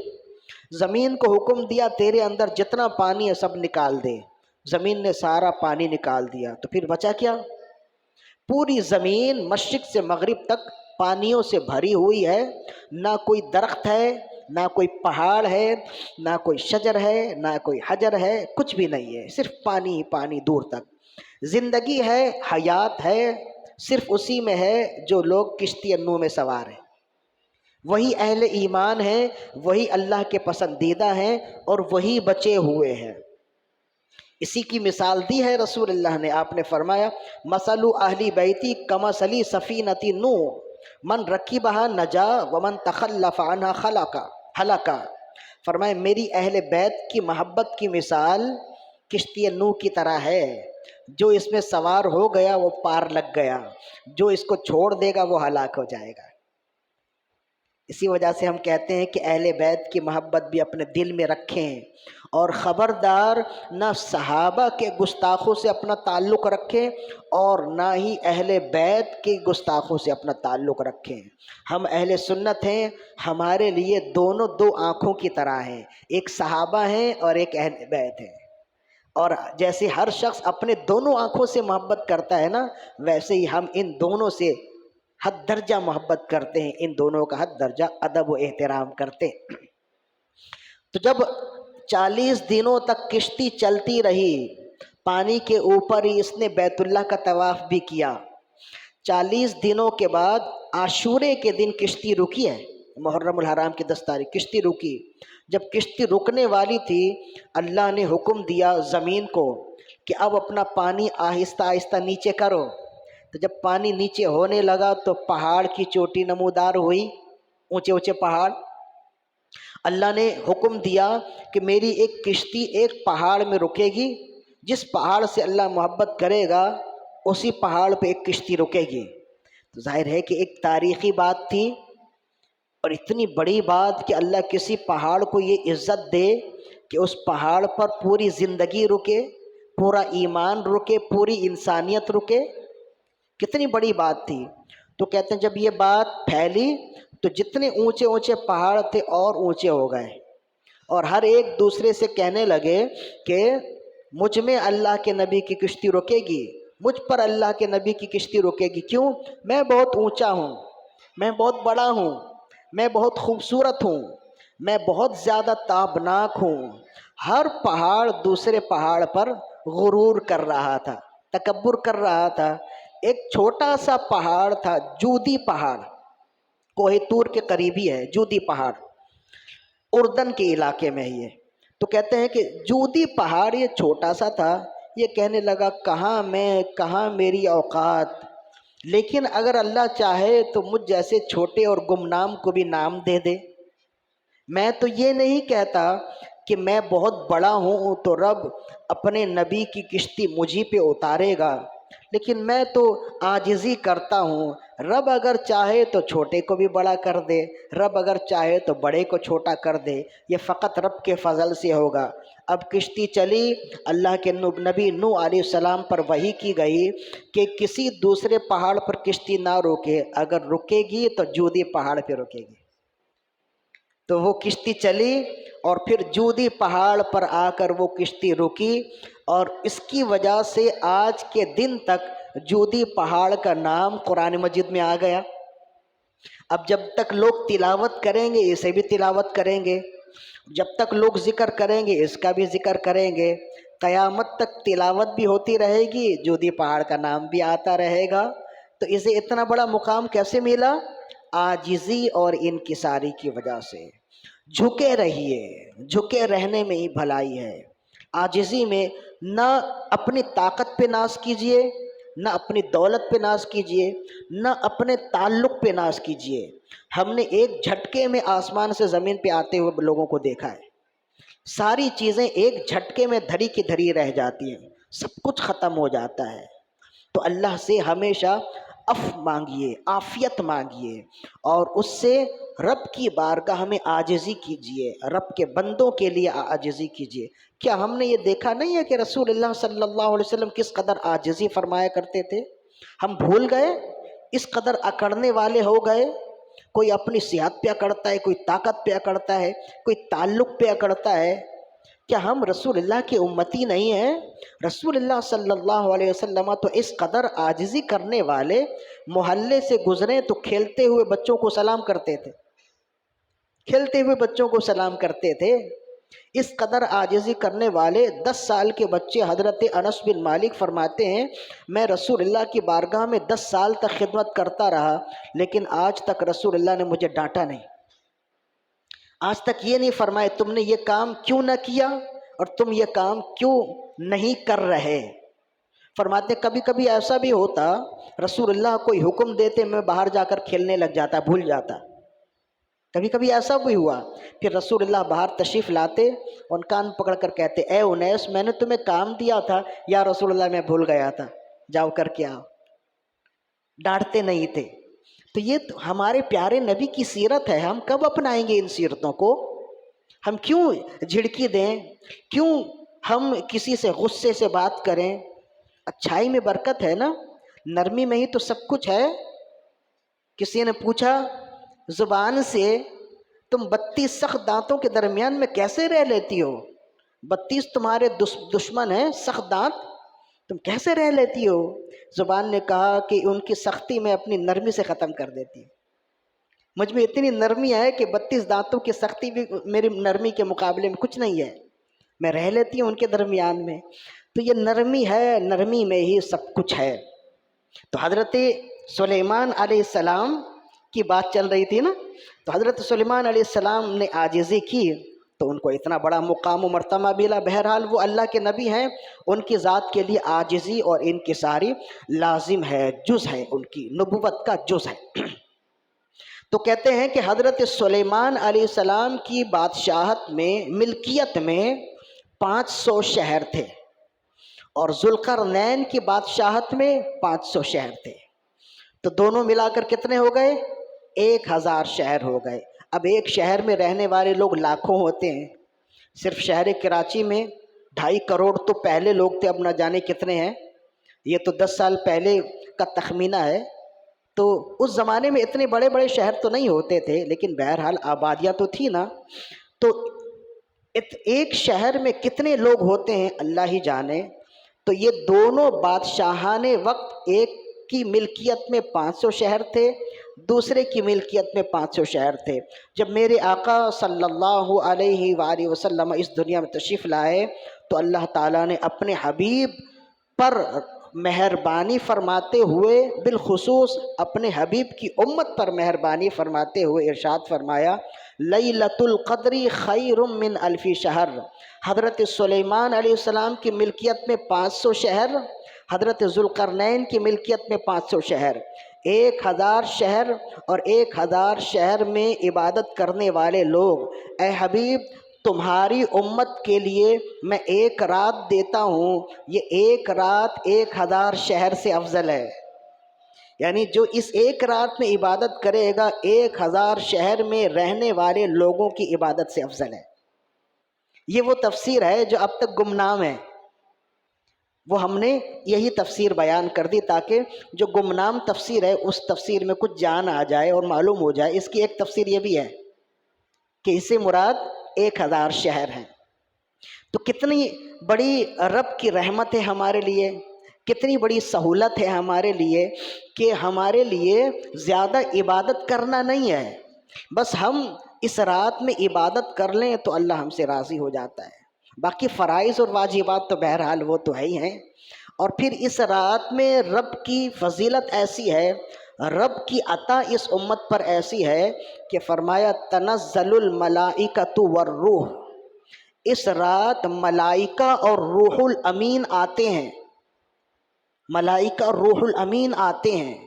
زمین کو حکم دیا تیرے اندر جتنا پانی ہے سب نکال دے، زمین نے سارا پانی نکال دیا، تو پھر بچا کیا؟ پوری زمین مشرق سے مغرب تک پانیوں سے بھری ہوئی ہے، نہ کوئی درخت ہے، نہ کوئی پہاڑ ہے، نہ کوئی شجر ہے، نہ کوئی حجر ہے، کچھ بھی نہیں ہے، صرف پانی ہی پانی دور تک۔ زندگی ہے، حیات ہے، صرف اسی میں ہے جو لوگ کشتی نوح میں سوار ہیں، وہی اہل ایمان ہیں، وہی اللہ کے پسندیدہ ہیں، اور وہی بچے ہوئے ہیں۔ اسی کی مثال دی ہے رسول اللہ نے، آپ نے فرمایا مثل اہلی بیتی کمثل سفینۃ نوح من رکبھا نجا ومن تخلف عنہا ہلکا۔ فرمایا میری اہل بیت کی محبت کی مثال کشتی نوح کی طرح ہے، جو اس میں سوار ہو گیا وہ پار لگ گیا، جو اس کو چھوڑ دے گا وہ ہلاک ہو جائے گا۔ اسی وجہ سے ہم کہتے ہیں کہ اہل بیت کی محبت بھی اپنے دل میں رکھیں، اور خبردار نہ صحابہ کے گستاخوں سے اپنا تعلق رکھیں اور نہ ہی اہل بیت کے گستاخوں سے اپنا تعلق رکھیں۔ ہم اہل سنت ہیں، ہمارے لیے دونوں دو آنکھوں کی طرح ہیں، ایک صحابہ ہیں اور ایک اہل بیت ہیں، اور جیسے ہر شخص اپنے دونوں آنکھوں سے محبت کرتا ہے نا، ویسے ہی ہم ان دونوں سے حد درجہ محبت کرتے ہیں، ان دونوں کا حد درجہ ادب و احترام کرتے ہیں۔ تو جب 40 دنوں تک کشتی چلتی رہی، پانی کے اوپر ہی اس نے بیت اللہ کا طواف بھی کیا۔ 40 دنوں کے بعد عاشورے کے دن کشتی رکی ہے، محرم الحرام کی 10 تاریخ کشتی رکی۔ جب کشتی رکنے والی تھی، اللہ نے حکم دیا زمین کو کہ اب اپنا پانی آہستہ آہستہ نیچے کرو۔ تو جب پانی نیچے ہونے لگا تو پہاڑ کی چوٹی نمودار ہوئی، اونچے اونچے پہاڑ۔ اللہ نے حکم دیا کہ میری ایک کشتی ایک پہاڑ میں رکے گی، جس پہاڑ سے اللہ محبت کرے گا اسی پہاڑ پہ ایک کشتی رکے گی۔ تو ظاہر ہے کہ ایک تاریخی بات تھی، اور اتنی بڑی بات کہ اللہ کسی پہاڑ کو یہ عزت دے کہ اس پہاڑ پر پوری زندگی رکے، پورا ایمان رکے، پوری انسانیت رکے، کتنی بڑی بات تھی۔ تو کہتے ہیں جب یہ بات پھیلی تو جتنے اونچے اونچے پہاڑ تھے اور اونچے ہو گئے، اور ہر ایک دوسرے سے کہنے لگے کہ مجھ میں اللہ کے نبی کی کشتی رکے گی، مجھ پر اللہ کے نبی کی کشتی رکے گی۔ کیوں؟ میں بہت اونچا ہوں، میں بہت بڑا ہوں، میں بہت خوبصورت ہوں، میں بہت زیادہ تابناک ہوں۔ ہر پہاڑ دوسرے پہاڑ پر غرور کر رہا تھا، تکبر کر رہا تھا۔ ایک چھوٹا سا پہاڑ تھا، جودی پہاڑ، کوہ طور کے قریبی ہے جودی پہاڑ، اردن کے علاقے میں ہی ہے۔ تو کہتے ہیں کہ جودی پہاڑ یہ چھوٹا سا تھا، یہ کہنے لگا کہاں میں، کہاں میری اوقات، لیکن اگر اللہ چاہے تو مجھ جیسے چھوٹے اور گمنام کو بھی نام دے دے۔ میں تو یہ نہیں کہتا کہ میں بہت بڑا ہوں تو رب اپنے نبی کی کشتی مجھی پہ اتارے گا، لیکن میں تو عاجزی کرتا ہوں، رب اگر چاہے تو چھوٹے کو بھی بڑا کر دے، رب اگر چاہے تو بڑے کو چھوٹا کر دے، یہ فقط رب کے فضل سے ہوگا۔ اب کشتی چلی، اللہ کے نبی نوح علیہ السلام پر وحی کی گئی کہ کسی دوسرے پہاڑ پر کشتی نہ روکے، اگر رکے گی تو جودی پہاڑ پہ رکے گی۔ تو وہ کشتی چلی اور پھر جودی پہاڑ پر آ کر وہ کشتی رکی، اور اس کی وجہ سے آج کے دن تک جودی پہاڑ کا نام قرآن مجید میں آ گیا۔ اب جب تک لوگ تلاوت کریں گے اسے بھی تلاوت کریں گے، جب تک لوگ ذکر کریں گے اس کا بھی ذکر کریں گے، قیامت تک تلاوت بھی ہوتی رہے گی، جودی پہاڑ کا نام بھی آتا رہے گا۔ تو اسے اتنا بڑا مقام کیسے ملا؟ عاجزی اور انکساری کی وجہ سے۔ جھکے رہیے، جھکے رہنے میں ہی بھلائی ہے۔ عاجزی میں نہ اپنی طاقت پہ ناز کیجیے، نہ اپنی دولت پہ ناز کیجیے، نہ اپنے تعلق پہ ناز کیجیے۔ ہم نے ایک جھٹکے میں آسمان سے زمین پہ آتے ہوئے لوگوں کو دیکھا ہے، ساری چیزیں ایک جھٹکے میں دھری کی دھری رہ جاتی ہیں، سب کچھ ختم ہو جاتا ہے۔ تو اللہ سے ہمیشہ عفو مانگیے، عافیت مانگیے، اور اس سے رب کی بارگاہ میں عاجزی کیجیے، رب کے بندوں کے لیے عاجزی کیجیے۔ کیا ہم نے یہ دیکھا نہیں ہے کہ رسول اللہ صلی اللہ علیہ وسلم کس قدر عاجزی فرمایا کرتے تھے؟ ہم بھول گئے، اس قدر اکڑنے والے ہو گئے۔ کوئی اپنی صحت پہ اکڑتا ہے، کوئی طاقت پہ اکڑتا ہے، کوئی تعلق پہ اکڑتا ہے۔ کیا ہم رسول اللہ کی امتی نہیں ہیں؟ رسول اللہ صلی اللہ علیہ وسلم تو اس قدر عاجزی کرنے والے، محلے سے گزرے تو کھیلتے ہوئے بچوں کو سلام کرتے تھے، کھیلتے ہوئے بچوں کو سلام کرتے تھے۔ اس قدر عاجزی کرنے والے 10 سال کے بچے حضرت انس بن مالک فرماتے ہیں میں رسول اللہ کی بارگاہ میں 10 سال تک خدمت کرتا رہا، لیکن آج تک رسول اللہ نے مجھے ڈانٹا نہیں، آج تک یہ نہیں فرمائے تم نے یہ کام کیوں نہ کیا اور تم یہ کام کیوں نہیں کر رہے۔ فرماتے کبھی کبھی ایسا بھی ہوتا رسول اللہ کوئی حکم دیتے میں باہر جا کر کھیلنے لگ جاتا، بھول جاتا، کبھی کبھی ایسا بھی ہوا، پھر رسول اللہ باہر تشریف لاتے اور کان پکڑ کر کہتے اے انیس میں نے تمہیں کام دیا تھا، یا رسول اللہ میں بھول گیا تھا، جاؤ کر کے آؤ، ڈانٹتے نہیں تھے۔ تو یہ تو ہمارے پیارے نبی کی سیرت ہے، ہم کب اپنائیں گے ان سیرتوں کو؟ ہم کیوں جھڑکی دیں؟ کیوں ہم کسی سے غصے سے بات کریں؟ اچھائی میں برکت ہے نا، نرمی میں ہی تو سب کچھ ہے۔ کسی نے پوچھا زبان سے تم 32 سخت دانتوں کے درمیان میں کیسے رہ لیتی ہو؟ 32 تمہارے دشمن ہیں سخت دانت، تم کیسے رہ لیتی ہو؟ زبان نے کہا کہ ان کی سختی میں اپنی نرمی سے ختم کر دیتی، مجھ میں اتنی نرمی ہے کہ 32 دانتوں کی سختی بھی میری نرمی کے مقابلے میں کچھ نہیں ہے، میں رہ لیتی ہوں ان کے درمیان میں۔ تو یہ نرمی ہے، نرمی میں ہی سب کچھ ہے۔ تو حضرت سلیمان علیہ السلام کی بات چل رہی تھی نا، تو حضرت سلیمان علیہ السلام نے عاجزی کی تو ان کو اتنا بڑا مقام و مرتبہ ملا۔ بہرحال وہ اللہ کے نبی ہیں، ان کی ذات کے لیے عاجزی اور انکساری لازم ہے، جز ہے، ان کی نبوت کا جز ہے۔ تو کہتے ہیں کہ حضرت سلیمان علیہ السلام کی بادشاہت میں، ملکیت میں 500 شہر تھے، اور ذوالقرنین کی بادشاہت میں 500 شہر تھے، تو دونوں ملا کر کتنے ہو گئے؟ 1000 شہر ہو گئے۔ اب ایک شہر میں رہنے والے لوگ لاکھوں ہوتے ہیں، صرف شہر کراچی میں 2.5 کروڑ تو پہلے لوگ تھے، اب نہ جانے کتنے ہیں، یہ تو 10 سال پہلے کا تخمینہ ہے۔ تو اس زمانے میں اتنے بڑے بڑے شہر تو نہیں ہوتے تھے، لیکن بہرحال آبادیاں تو تھی نا۔ تو ایک شہر میں کتنے لوگ ہوتے ہیں اللہ ہی جانے۔ تو یہ دونوں بادشاہان وقت، ایک کی ملکیت میں 500 شہر تھے، دوسرے کی ملکیت میں 500 شہر تھے۔ جب میرے آقا صلی اللہ علیہ وآلہ وسلم اس دنیا میں تشریف لائے تو اللہ تعالیٰ نے اپنے حبیب پر مہربانی فرماتے ہوئے، بالخصوص اپنے حبیب کی امت پر مہربانی فرماتے ہوئے ارشاد فرمایا لیلۃ القدر خیر من الف شہر۔ حضرت سلیمان علیہ السلام کی ملکیت میں 500 شہر، حضرت ذوالقرنین کی ملکیت میں 500 شہر، 1000 شہر، اور 1000 شہر میں عبادت کرنے والے لوگ۔ اے حبیب تمہاری امت کے لیے میں 1 رات دیتا ہوں، یہ 1 رات 1000 شہر سے افضل ہے، یعنی جو اس 1 رات میں عبادت کرے گا 1000 شہر میں رہنے والے لوگوں کی عبادت سے افضل ہے۔ یہ وہ تفسیر ہے جو اب تک گمنام ہے، وہ ہم نے یہی تفسیر بیان کر دی تاکہ جو گمنام تفسیر ہے اس تفسیر میں کچھ جان آ جائے اور معلوم ہو جائے۔ اس کی ایک تفسیر یہ بھی ہے کہ اس سے مراد 1000 شہر ہیں۔ تو کتنی بڑی رب کی رحمت ہے ہمارے لیے، کتنی بڑی سہولت ہے ہمارے لیے کہ ہمارے لیے زیادہ عبادت کرنا نہیں ہے، بس ہم اس رات میں عبادت کر لیں تو اللہ ہم سے راضی ہو جاتا ہے۔ باقی فرائض اور واجبات تو بہرحال وہ تو ہے ہی ہیں۔ اور پھر اس رات میں رب کی فضیلت ایسی ہے، رب کی عطا اس امت پر ایسی ہے کہ فرمایا تنزل الملائکۃ والروح، اس رات ملائکہ اور روح الامین آتے ہیں، ملائکہ اور روح الامین آتے ہیں،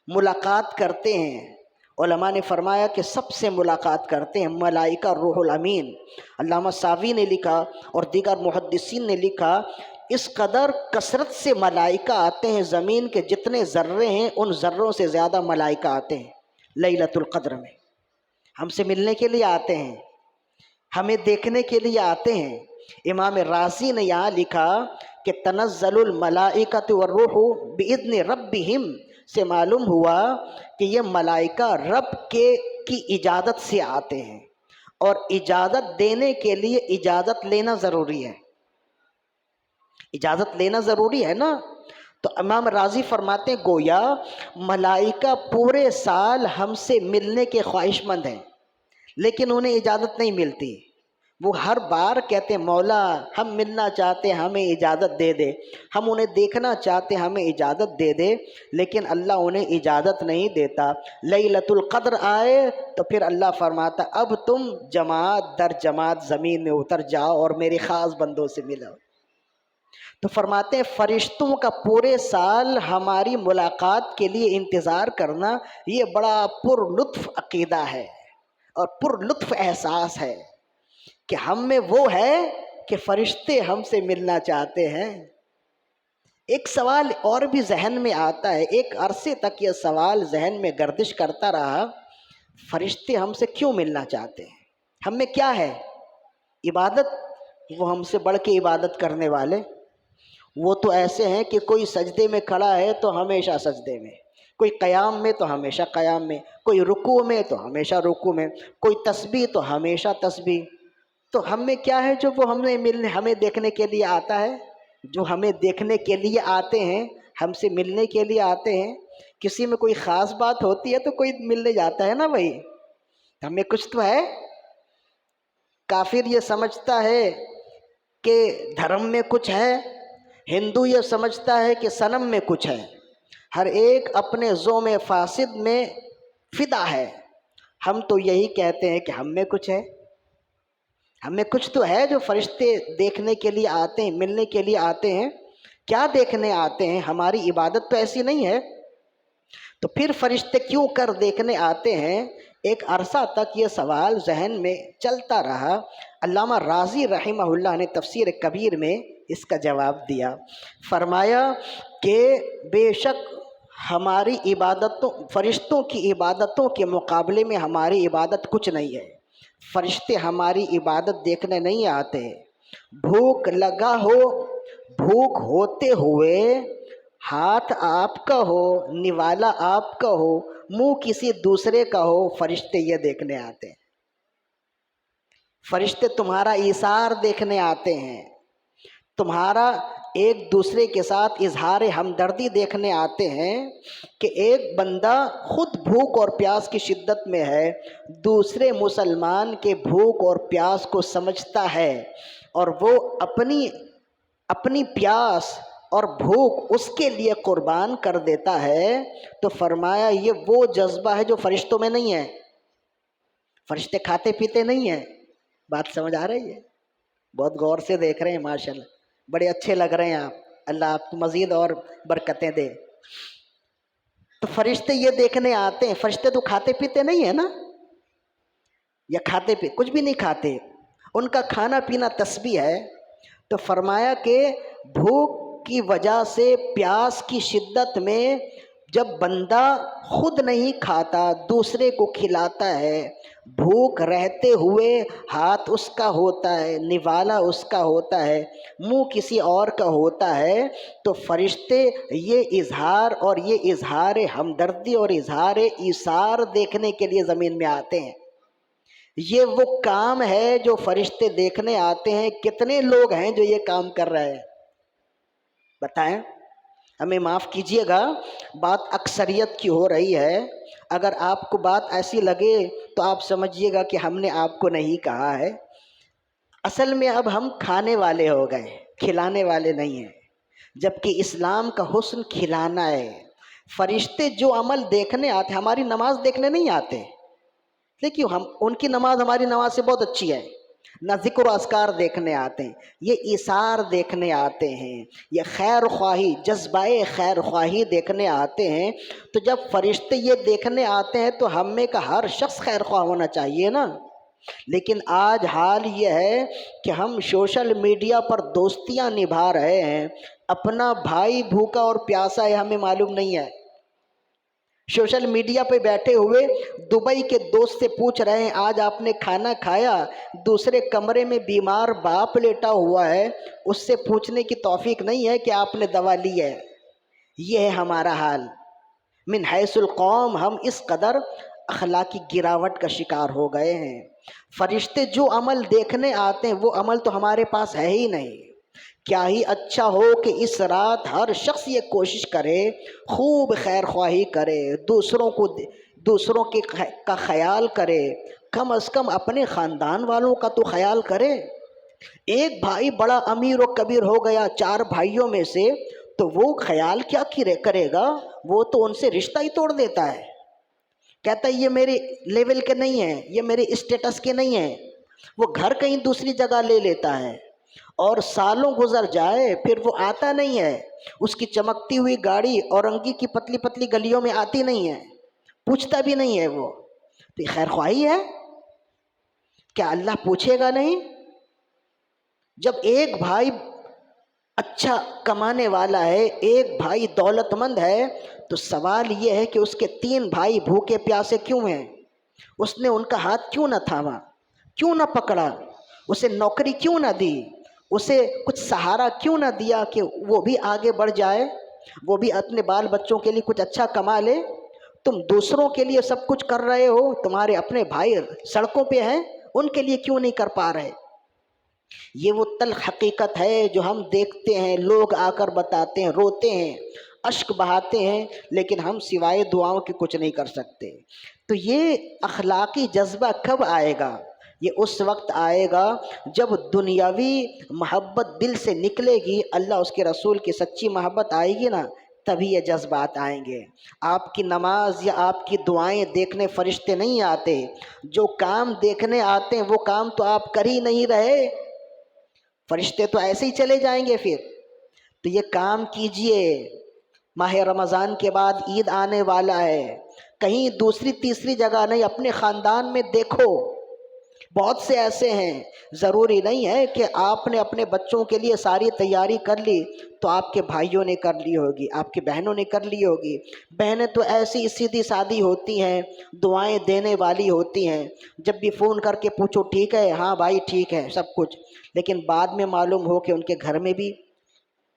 ملاقات کرتے ہیں۔ علماء نے فرمایا کہ سب سے ملاقات کرتے ہیں ملائکہ اور روح الامین۔ علامہ ساوی نے لکھا اور دیگر محدثین نے لکھا اس قدر کثرت سے ملائکہ آتے ہیں، زمین کے جتنے ذرے ہیں ان ذروں سے زیادہ ملائکہ آتے ہیں لیلۃ القدر میں، ہم سے ملنے کے لیے آتے ہیں، ہمیں دیکھنے کے لیے آتے ہیں۔ امام رازی نے یہاں لکھا کہ تنزل الملائکۃ والروح باذن ربہم سے معلوم ہوا کہ یہ ملائکہ رب کی اجازت سے آتے ہیں، اور اجازت دینے کے لیے اجازت لینا ضروری ہے. اجازت لینا ضروری ہے نا. تو امام راضی فرماتے ہیں گویا ملائکہ پورے سال ہم سے ملنے کے خواہش مند ہیں لیکن انہیں اجازت نہیں ملتی. وہ ہر بار کہتے ہیں مولا ہم ملنا چاہتے ہیں ہمیں اجازت دے دے، ہم انہیں دیکھنا چاہتے ہیں ہمیں اجازت دے دے، لیکن اللہ انہیں اجازت نہیں دیتا. لیلۃ القدر آئے تو پھر اللہ فرماتا اب تم جماعت در جماعت زمین میں اتر جاؤ اور میرے خاص بندوں سے ملو. تو فرماتے ہیں فرشتوں کا پورے سال ہماری ملاقات کے لیے انتظار کرنا یہ بڑا پر لطف عقیدہ ہے اور پر لطف احساس ہے کہ ہم میں وہ ہے کہ فرشتے ہم سے ملنا چاہتے ہیں. ایک سوال اور بھی ذہن میں آتا ہے، ایک عرصے تک یہ سوال ذہن میں گردش کرتا رہا، فرشتے ہم سے کیوں ملنا چاہتے ہیں؟ ہم میں کیا ہے؟ عبادت؟ وہ ہم سے بڑھ کے عبادت کرنے والے. وہ تو ایسے ہیں کہ کوئی سجدے میں کھڑا ہے تو ہمیشہ سجدے میں، کوئی قیام میں تو ہمیشہ قیام میں، کوئی رکوع میں تو ہمیشہ رکوع میں، کوئی تسبیح تو ہمیشہ تسبیح. تو ہم میں کیا ہے جو وہ ہمیں دیکھنے کے لیے آتا ہے؟ جو ہمیں دیکھنے کے لیے آتے ہیں، ہم سے ملنے کے لیے آتے ہیں. کسی میں کوئی خاص بات ہوتی ہے تو کوئی ملنے جاتا ہے نا بھائی. ہمیں کچھ تو ہے. کافر یہ سمجھتا ہے کہ دھرم میں کچھ ہے، ہندو یہ سمجھتا ہے کہ صنم میں کچھ ہے. ہر ایک اپنے ذوم فاسد میں فدا ہے. ہم تو یہی کہتے ہیں کہ ہم میں کچھ ہے، ہمیں کچھ تو ہے جو فرشتے دیکھنے کے لیے آتے ہیں، ملنے کے لیے آتے ہیں. کیا دیکھنے آتے ہیں؟ ہماری عبادت تو ایسی نہیں ہے. تو پھر فرشتے کیوں کر دیکھنے آتے ہیں؟ ایک عرصہ تک یہ سوال ذہن میں چلتا رہا. علامہ راضی رحمہ اللہ نے تفسیر کبیر میں اس کا جواب دیا. فرمایا کہ بے شک ہماری عبادتوں، فرشتوں کی عبادتوں کے مقابلے میں ہماری عبادت کچھ نہیں ہے. فرشتے ہماری عبادت دیکھنے نہیں آتے. بھوک لگا ہو، بھوک ہوتے ہوئے ہاتھ آپ کا ہو، نوالا آپ کا ہو، منہ کسی دوسرے کا ہو، فرشتے یہ دیکھنے آتے ہیں. فرشتے تمہارا ایثار دیکھنے آتے ہیں، تمہارا ایک دوسرے کے ساتھ اظہار ہمدردی دیکھنے آتے ہیں کہ ایک بندہ خود بھوک اور پیاس کی شدت میں ہے، دوسرے مسلمان کے بھوک اور پیاس کو سمجھتا ہے اور وہ اپنی پیاس اور بھوک اس کے لیے قربان کر دیتا ہے. تو فرمایا یہ وہ جذبہ ہے جو فرشتوں میں نہیں ہے. فرشتے کھاتے پیتے نہیں ہیں. بات سمجھ آ رہی ہے؟ بہت غور سے دیکھ رہے ہیں ماشاءاللہ، بڑے اچھے لگ رہے ہیں آپ. اللہ آپ کو مزید اور برکتیں دے. تو فرشتے یہ دیکھنے آتے ہیں. فرشتے تو کھاتے پیتے نہیں ہیں نا، یا کھاتے پی کچھ بھی نہیں کھاتے، ان کا کھانا پینا تسبیح ہے. تو فرمایا کہ بھوک کی وجہ سے، پیاس کی شدت میں جب بندہ خود نہیں کھاتا دوسرے کو کھلاتا ہے، بھوک رہتے ہوئے ہاتھ اس کا ہوتا ہے، نوالا اس کا ہوتا ہے، منہ کسی اور کا ہوتا ہے، تو فرشتے یہ اظہار اور یہ اظہار ہمدردی اور اظہار ایثار دیکھنے کے لیے زمین میں آتے ہیں. یہ وہ کام ہے جو فرشتے دیکھنے آتے ہیں. کتنے لوگ ہیں جو یہ کام کر رہے ہیں؟ بتائیں. ہمیں معاف کیجیے گا، بات اکثریت کی ہو رہی ہے. اگر آپ کو بات ایسی لگے تو آپ سمجھیے گا کہ ہم نے آپ کو نہیں کہا ہے. اصل میں اب ہم کھانے والے ہو گئے، کھلانے والے نہیں ہیں، جبکہ اسلام کا حسن کھلانا ہے. فرشتے جو عمل دیکھنے آتے، ہماری نماز دیکھنے نہیں آتے، دیکھیے ہم ان کی نماز ہماری نماز سے بہت اچھی ہے. نہ ذکر و اذکار دیکھنے آتے ہیں، یہ ایثار دیکھنے آتے ہیں، یہ خیر خواہی، جذبہ خیر خواہی دیکھنے آتے ہیں. تو جب فرشتے یہ دیکھنے آتے ہیں تو ہم میں کا ہر شخص خیر خواہ ہونا چاہیے نا. لیکن آج حال یہ ہے کہ ہم سوشل میڈیا پر دوستیاں نبھا رہے ہیں، اپنا بھائی بھوکا اور پیاسا ہے ہمیں معلوم نہیں ہے. سوشل میڈیا پہ بیٹھے ہوئے دبئی کے دوست سے پوچھ رہے ہیں آج آپ نے کھانا کھایا، دوسرے کمرے میں بیمار باپ لیٹا ہوا ہے، اس سے پوچھنے کی توفیق نہیں ہے کہ آپ نے دوا لی ہے. یہ ہے ہمارا حال. من حیث القوم ہم اس قدر اخلاقی گراوٹ کا شکار ہو گئے ہیں۔ فرشتے جو عمل دیکھنے آتے ہیں وہ عمل تو ہمارے پاس ہے ہی نہیں۔ کیا ہی اچھا ہو کہ اس رات ہر شخص یہ کوشش کرے، خوب خیر خواہی کرے، دوسروں کا خیال کرے، کم از کم اپنے خاندان والوں کا تو خیال کرے۔ ایک بھائی بڑا امیر و کبیر ہو گیا 4 بھائیوں میں سے، تو وہ خیال کیا کرے گا؟ وہ تو ان سے رشتہ ہی توڑ دیتا ہے، کہتا ہے یہ میرے لیول کے نہیں ہیں، یہ میرے اسٹیٹس کے نہیں ہیں، وہ گھر کہیں دوسری جگہ لے لیتا ہے، اور سالوں گزر جائے پھر وہ آتا نہیں ہے، اس کی چمکتی ہوئی گاڑی اورنگی کی پتلی پتلی گلیوں میں آتی نہیں ہے، پوچھتا بھی نہیں ہے وہ، تو یہ خیر خواہی ہے؟ کیا اللہ پوچھے گا نہیں؟ جب ایک بھائی اچھا کمانے والا ہے، ایک بھائی دولت مند ہے، تو سوال یہ ہے کہ اس کے 3 بھائی بھوکے پیاسے کیوں ہیں؟ اس نے ان کا ہاتھ کیوں نہ تھاما، کیوں نہ پکڑا، اسے نوکری کیوں نہ دی، اسے کچھ سہارا کیوں نہ دیا کہ وہ بھی آگے بڑھ جائے، وہ بھی اپنے بال بچوں کے لیے کچھ اچھا کما لے؟ تم دوسروں کے لیے سب کچھ کر رہے ہو، تمہارے اپنے بھائی سڑکوں پہ ہیں، ان کے لیے کیوں نہیں کر پا رہے؟ یہ وہ تلخ حقیقت ہے جو ہم دیکھتے ہیں، لوگ آ کر بتاتے ہیں، روتے ہیں، اشک بہاتے ہیں، لیکن ہم سوائے دعاؤں کے کچھ نہیں کر سکتے۔ تو یہ اخلاقی جذبہ کب آئے گا؟ یہ اس وقت آئے گا جب دنیاوی محبت دل سے نکلے گی، اللہ اس کے رسول کی سچی محبت آئے گی نا، تبھی یہ جذبات آئیں گے۔ آپ کی نماز یا آپ کی دعائیں دیکھنے فرشتے نہیں آتے، جو کام دیکھنے آتے ہیں وہ کام تو آپ کر ہی نہیں رہے، فرشتے تو ایسے ہی چلے جائیں گے پھر۔ تو یہ کام کیجئے، ماہ رمضان کے بعد عید آنے والا ہے، کہیں دوسری تیسری جگہ نہیں، اپنے خاندان میں دیکھو، بہت سے ایسے ہیں، ضروری نہیں ہے کہ آپ نے اپنے بچوں کے لیے ساری تیاری کر لی تو آپ کے بھائیوں نے کر لی ہوگی، آپ کی بہنوں نے کر لی ہوگی۔ بہنیں تو ایسی سیدھی سادی ہوتی ہیں، دعائیں دینے والی ہوتی ہیں، جب بھی فون کر کے پوچھو ٹھیک ہے، ہاں بھائی ٹھیک ہے سب کچھ، لیکن بعد میں معلوم ہو کہ ان کے گھر میں بھی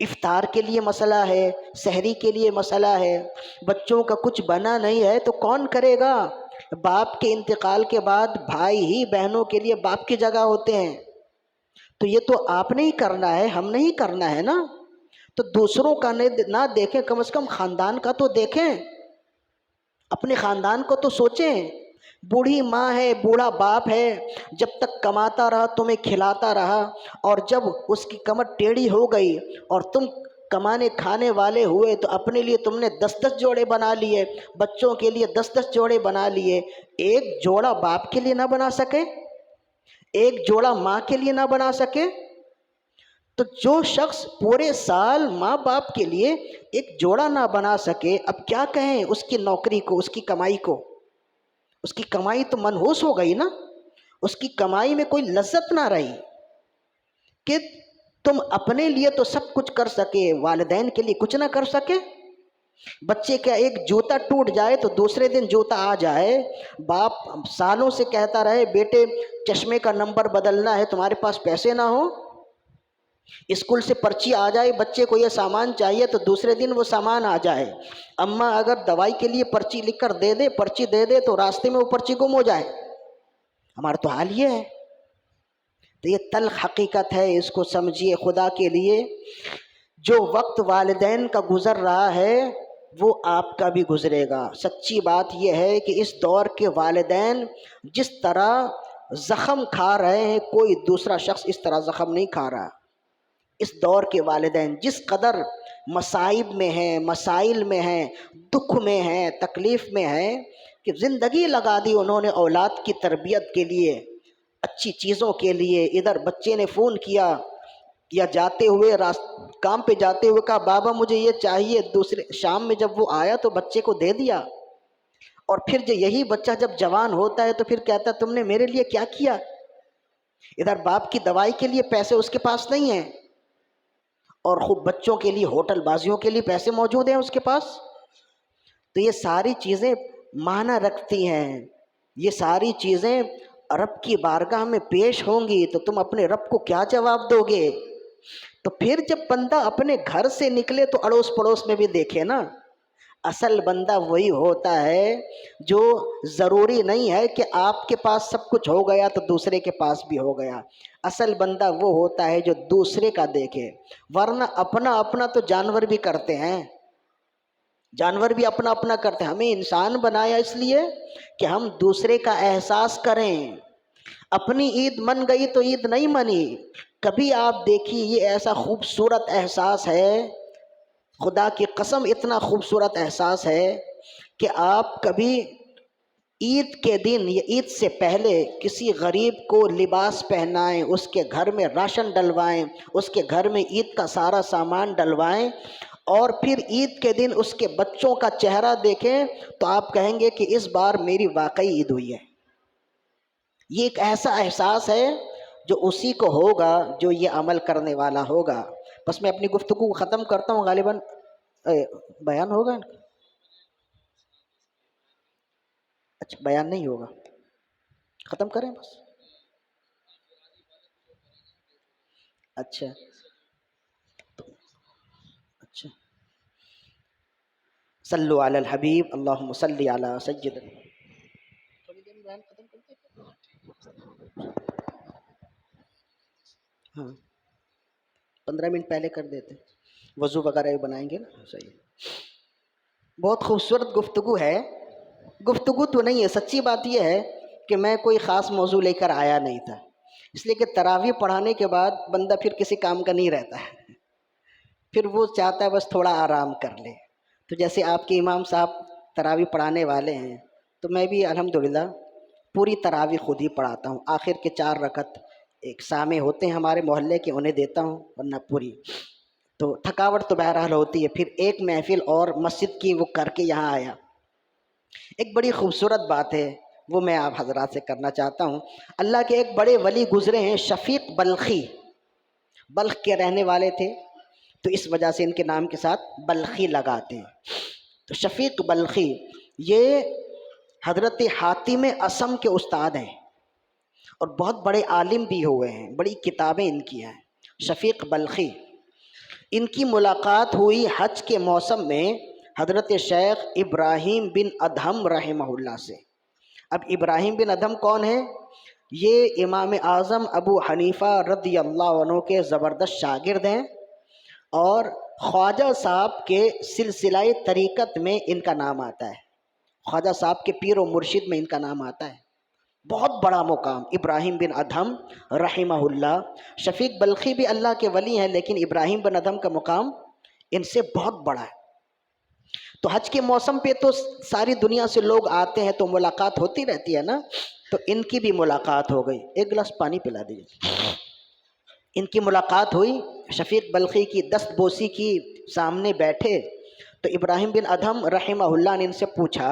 افطار کے لیے مسئلہ ہے، سحری کے لیے مسئلہ ہے، بچوں کا کچھ بنا نہیں ہے تو کون کرے گا؟ باپ کے انتقال کے بعد بھائی ہی بہنوں کے لیے باپ کی جگہ ہوتے ہیں، تو یہ تو آپ نے ہی کرنا ہے، ہم نے ہی کرنا ہے نا۔ تو دوسروں کا نہ دیکھیں، کم از کم خاندان کا تو دیکھیں، اپنے خاندان کو تو سوچیں۔ بوڑھی ماں ہے، بوڑھا باپ ہے، جب تک کماتا رہا تمہیں کھلاتا رہا، اور جب اس کی کمر ٹیڑھی ہو گئی اور تم کمانے کھانے والے ہوئے تو اپنے لیے تم نے 10 جوڑے بنا لیے، بچوں کے لیے 10 جوڑے بنا لیے، ایک جوڑا باپ کے لیے نہ بنا سکے، ایک جوڑا ماں کے لیے نہ بنا سکے؟ تو جو شخص پورے سال ماں باپ کے لیے ایک جوڑا نہ بنا سکے، اب کیا کہیں اس کی نوکری کو، اس کی کمائی کو؟ اس کی کمائی تو منحوس ہو گئی نا، اس کی کمائی میں کوئی لذت نہ رہی کہ تم اپنے لیے تو سب کچھ کر سکے، والدین کے لیے کچھ نہ کر سکے۔ بچے کا ایک جوتا ٹوٹ جائے تو دوسرے دن جوتا آ جائے، باپ سالوں سے کہتا رہے بیٹے چشمے کا نمبر بدلنا ہے، تمہارے پاس پیسے نہ ہو، اسکول سے پرچی آ جائے بچے کو یہ سامان چاہیے تو دوسرے دن وہ سامان آ جائے، اماں اگر دوائی کے لیے پرچی لکھ کر دے دے، پرچی دے دے تو راستے میں وہ پرچی گم ہو جائے۔ ہمارا تو حال یہ ہے۔ تو یہ تلخ حقیقت ہے، اس کو سمجھیے خدا کے لیے۔ جو وقت والدین کا گزر رہا ہے وہ آپ کا بھی گزرے گا۔ سچی بات یہ ہے کہ اس دور کے والدین جس طرح زخم کھا رہے ہیں کوئی دوسرا شخص اس طرح زخم نہیں کھا رہا۔ اس دور کے والدین جس قدر مصائب میں ہیں، مسائل میں ہیں، دکھ میں ہیں، تکلیف میں ہیں، کہ زندگی لگا دی انہوں نے اولاد کی تربیت کے لیے، اچھی چیزوں کے لیے۔ ادھر بچے نے فون کیا یا جاتے ہوئے کام پہ جاتے ہوئے کہا بابا مجھے یہ چاہیے، دوسرے شام میں جب وہ آیا تو بچے کو دے دیا، اور پھر یہی بچہ جب جوان ہوتا ہے تو پھر کہتا تم نے میرے لیے کیا کیا؟ ادھر باپ کی دوائی کے لیے پیسے اس کے پاس نہیں ہیں، اور خوب بچوں کے لیے ہوٹل بازیوں کے لیے پیسے موجود ہیں اس کے پاس۔ تو یہ ساری چیزیں معنی رکھتی ہیں، یہ ساری چیزیں رب کی بارگاہ میں پیش ہوں گی تو تم اپنے رب کو کیا جواب دو گے؟ تو پھر جب بندہ اپنے گھر سے نکلے تو اڑوس پڑوس میں بھی دیکھے نا، اصل بندہ وہی ہوتا ہے جو ضروری نہیں ہے کہ آپ کے پاس سب کچھ ہو گیا تو دوسرے کے پاس بھی ہو گیا. اصل بندہ وہ ہوتا ہے جو دوسرے کا دیکھے. ورنہ اپنا اپنا تو جانور بھی کرتے ہیں، جانور بھی اپنا اپنا کرتے ہیں. ہمیں انسان بنایا اس لیے کہ ہم دوسرے کا احساس کریں. اپنی عید من گئی تو عید نہیں منی. کبھی آپ دیکھیے یہ ایسا خوبصورت احساس ہے، خدا کی قسم اتنا خوبصورت احساس ہے کہ آپ کبھی عید کے دن یا عید سے پہلے کسی غریب کو لباس پہنائیں، اس کے گھر میں راشن ڈلوائیں، اس کے گھر میں عید کا سارا سامان ڈلوائیں، اور پھر عید کے دن اس کے بچوں کا چہرہ دیکھیں تو آپ کہیں گے کہ اس بار میری واقعی عید ہوئی ہے. یہ ایک ایسا احساس ہے جو اسی کو ہوگا جو یہ عمل کرنے والا ہوگا. بس میں اپنی گفتگو کو ختم کرتا ہوں. غالباً بیان ہوگا. اچھا بیان نہیں ہوگا، ختم کریں بس. اچھا اچھا، صلو علی الحبیب اللہم صلی علی سیدنا. تھوڑی دیر میں بیان ختم کرتے ہیں. ہاں 15 منٹ پہلے کر دیتے، وضو وغیرہ بنائیں گے نا. صحیح. بہت خوبصورت گفتگو ہے. گفتگو تو نہیں ہے، سچی بات یہ ہے کہ میں کوئی خاص موضوع لے کر آیا نہیں تھا، اس لیے کہ تراویح پڑھانے کے بعد بندہ پھر کسی کام کا نہیں رہتا ہے، پھر وہ چاہتا ہے بس تھوڑا آرام کر لے. تو جیسے آپ کے امام صاحب تراویح پڑھانے والے ہیں تو میں بھی الحمدللہ پوری تراویح خود ہی پڑھاتا ہوں. آخر کے 4 رکعت ایک سامع ہوتے ہیں ہمارے محلے کے، انہیں دیتا ہوں، ورنہ پوری. تو تھکاوٹ تو بہرحال ہوتی ہے. پھر ایک محفل اور مسجد کی وہ کر کے یہاں آیا. ایک بڑی خوبصورت بات ہے وہ میں آپ حضرات سے کرنا چاہتا ہوں. اللہ کے ایک بڑے ولی گزرے ہیں، شفیق بلخی، بلخ کے رہنے والے تھے تو اس وجہ سے ان کے نام کے ساتھ بلخی لگاتے ہیں. تو شفیق بلخی یہ حضرت حاتم اصم کے استاد ہیں اور بہت بڑے عالم بھی ہوئے ہیں، بڑی کتابیں ان کی ہیں. شفیق بلخی، ان کی ملاقات ہوئی حج کے موسم میں حضرت شیخ ابراہیم بن ادہم رحمہ اللہ سے. اب ابراہیم بن ادہم کون ہیں؟ یہ امام اعظم ابو حنیفہ رضی اللہ عنہ کے زبردست شاگرد ہیں اور خواجہ صاحب کے سلسلہ طریقت میں ان کا نام آتا ہے. خواجہ صاحب کے پیر و مرشد میں ان کا نام آتا ہے. بہت بڑا مقام ابراہیم بن ادہم رحمہ اللہ. شفیق بلخی بھی اللہ کے ولی ہیں لیکن ابراہیم بن ادہم کا مقام ان سے بہت بڑا ہے. تو حج کے موسم پہ تو ساری دنیا سے لوگ آتے ہیں تو ملاقات ہوتی رہتی ہے نا، تو ان کی بھی ملاقات ہو گئی. ایک گلاس پانی پلا دیجیے. ان کی ملاقات ہوئی، شفیق بلخی کی دست بوسی کی، سامنے بیٹھے تو ابراہیم بن ادہم رحمہ اللہ نے ان سے پوچھا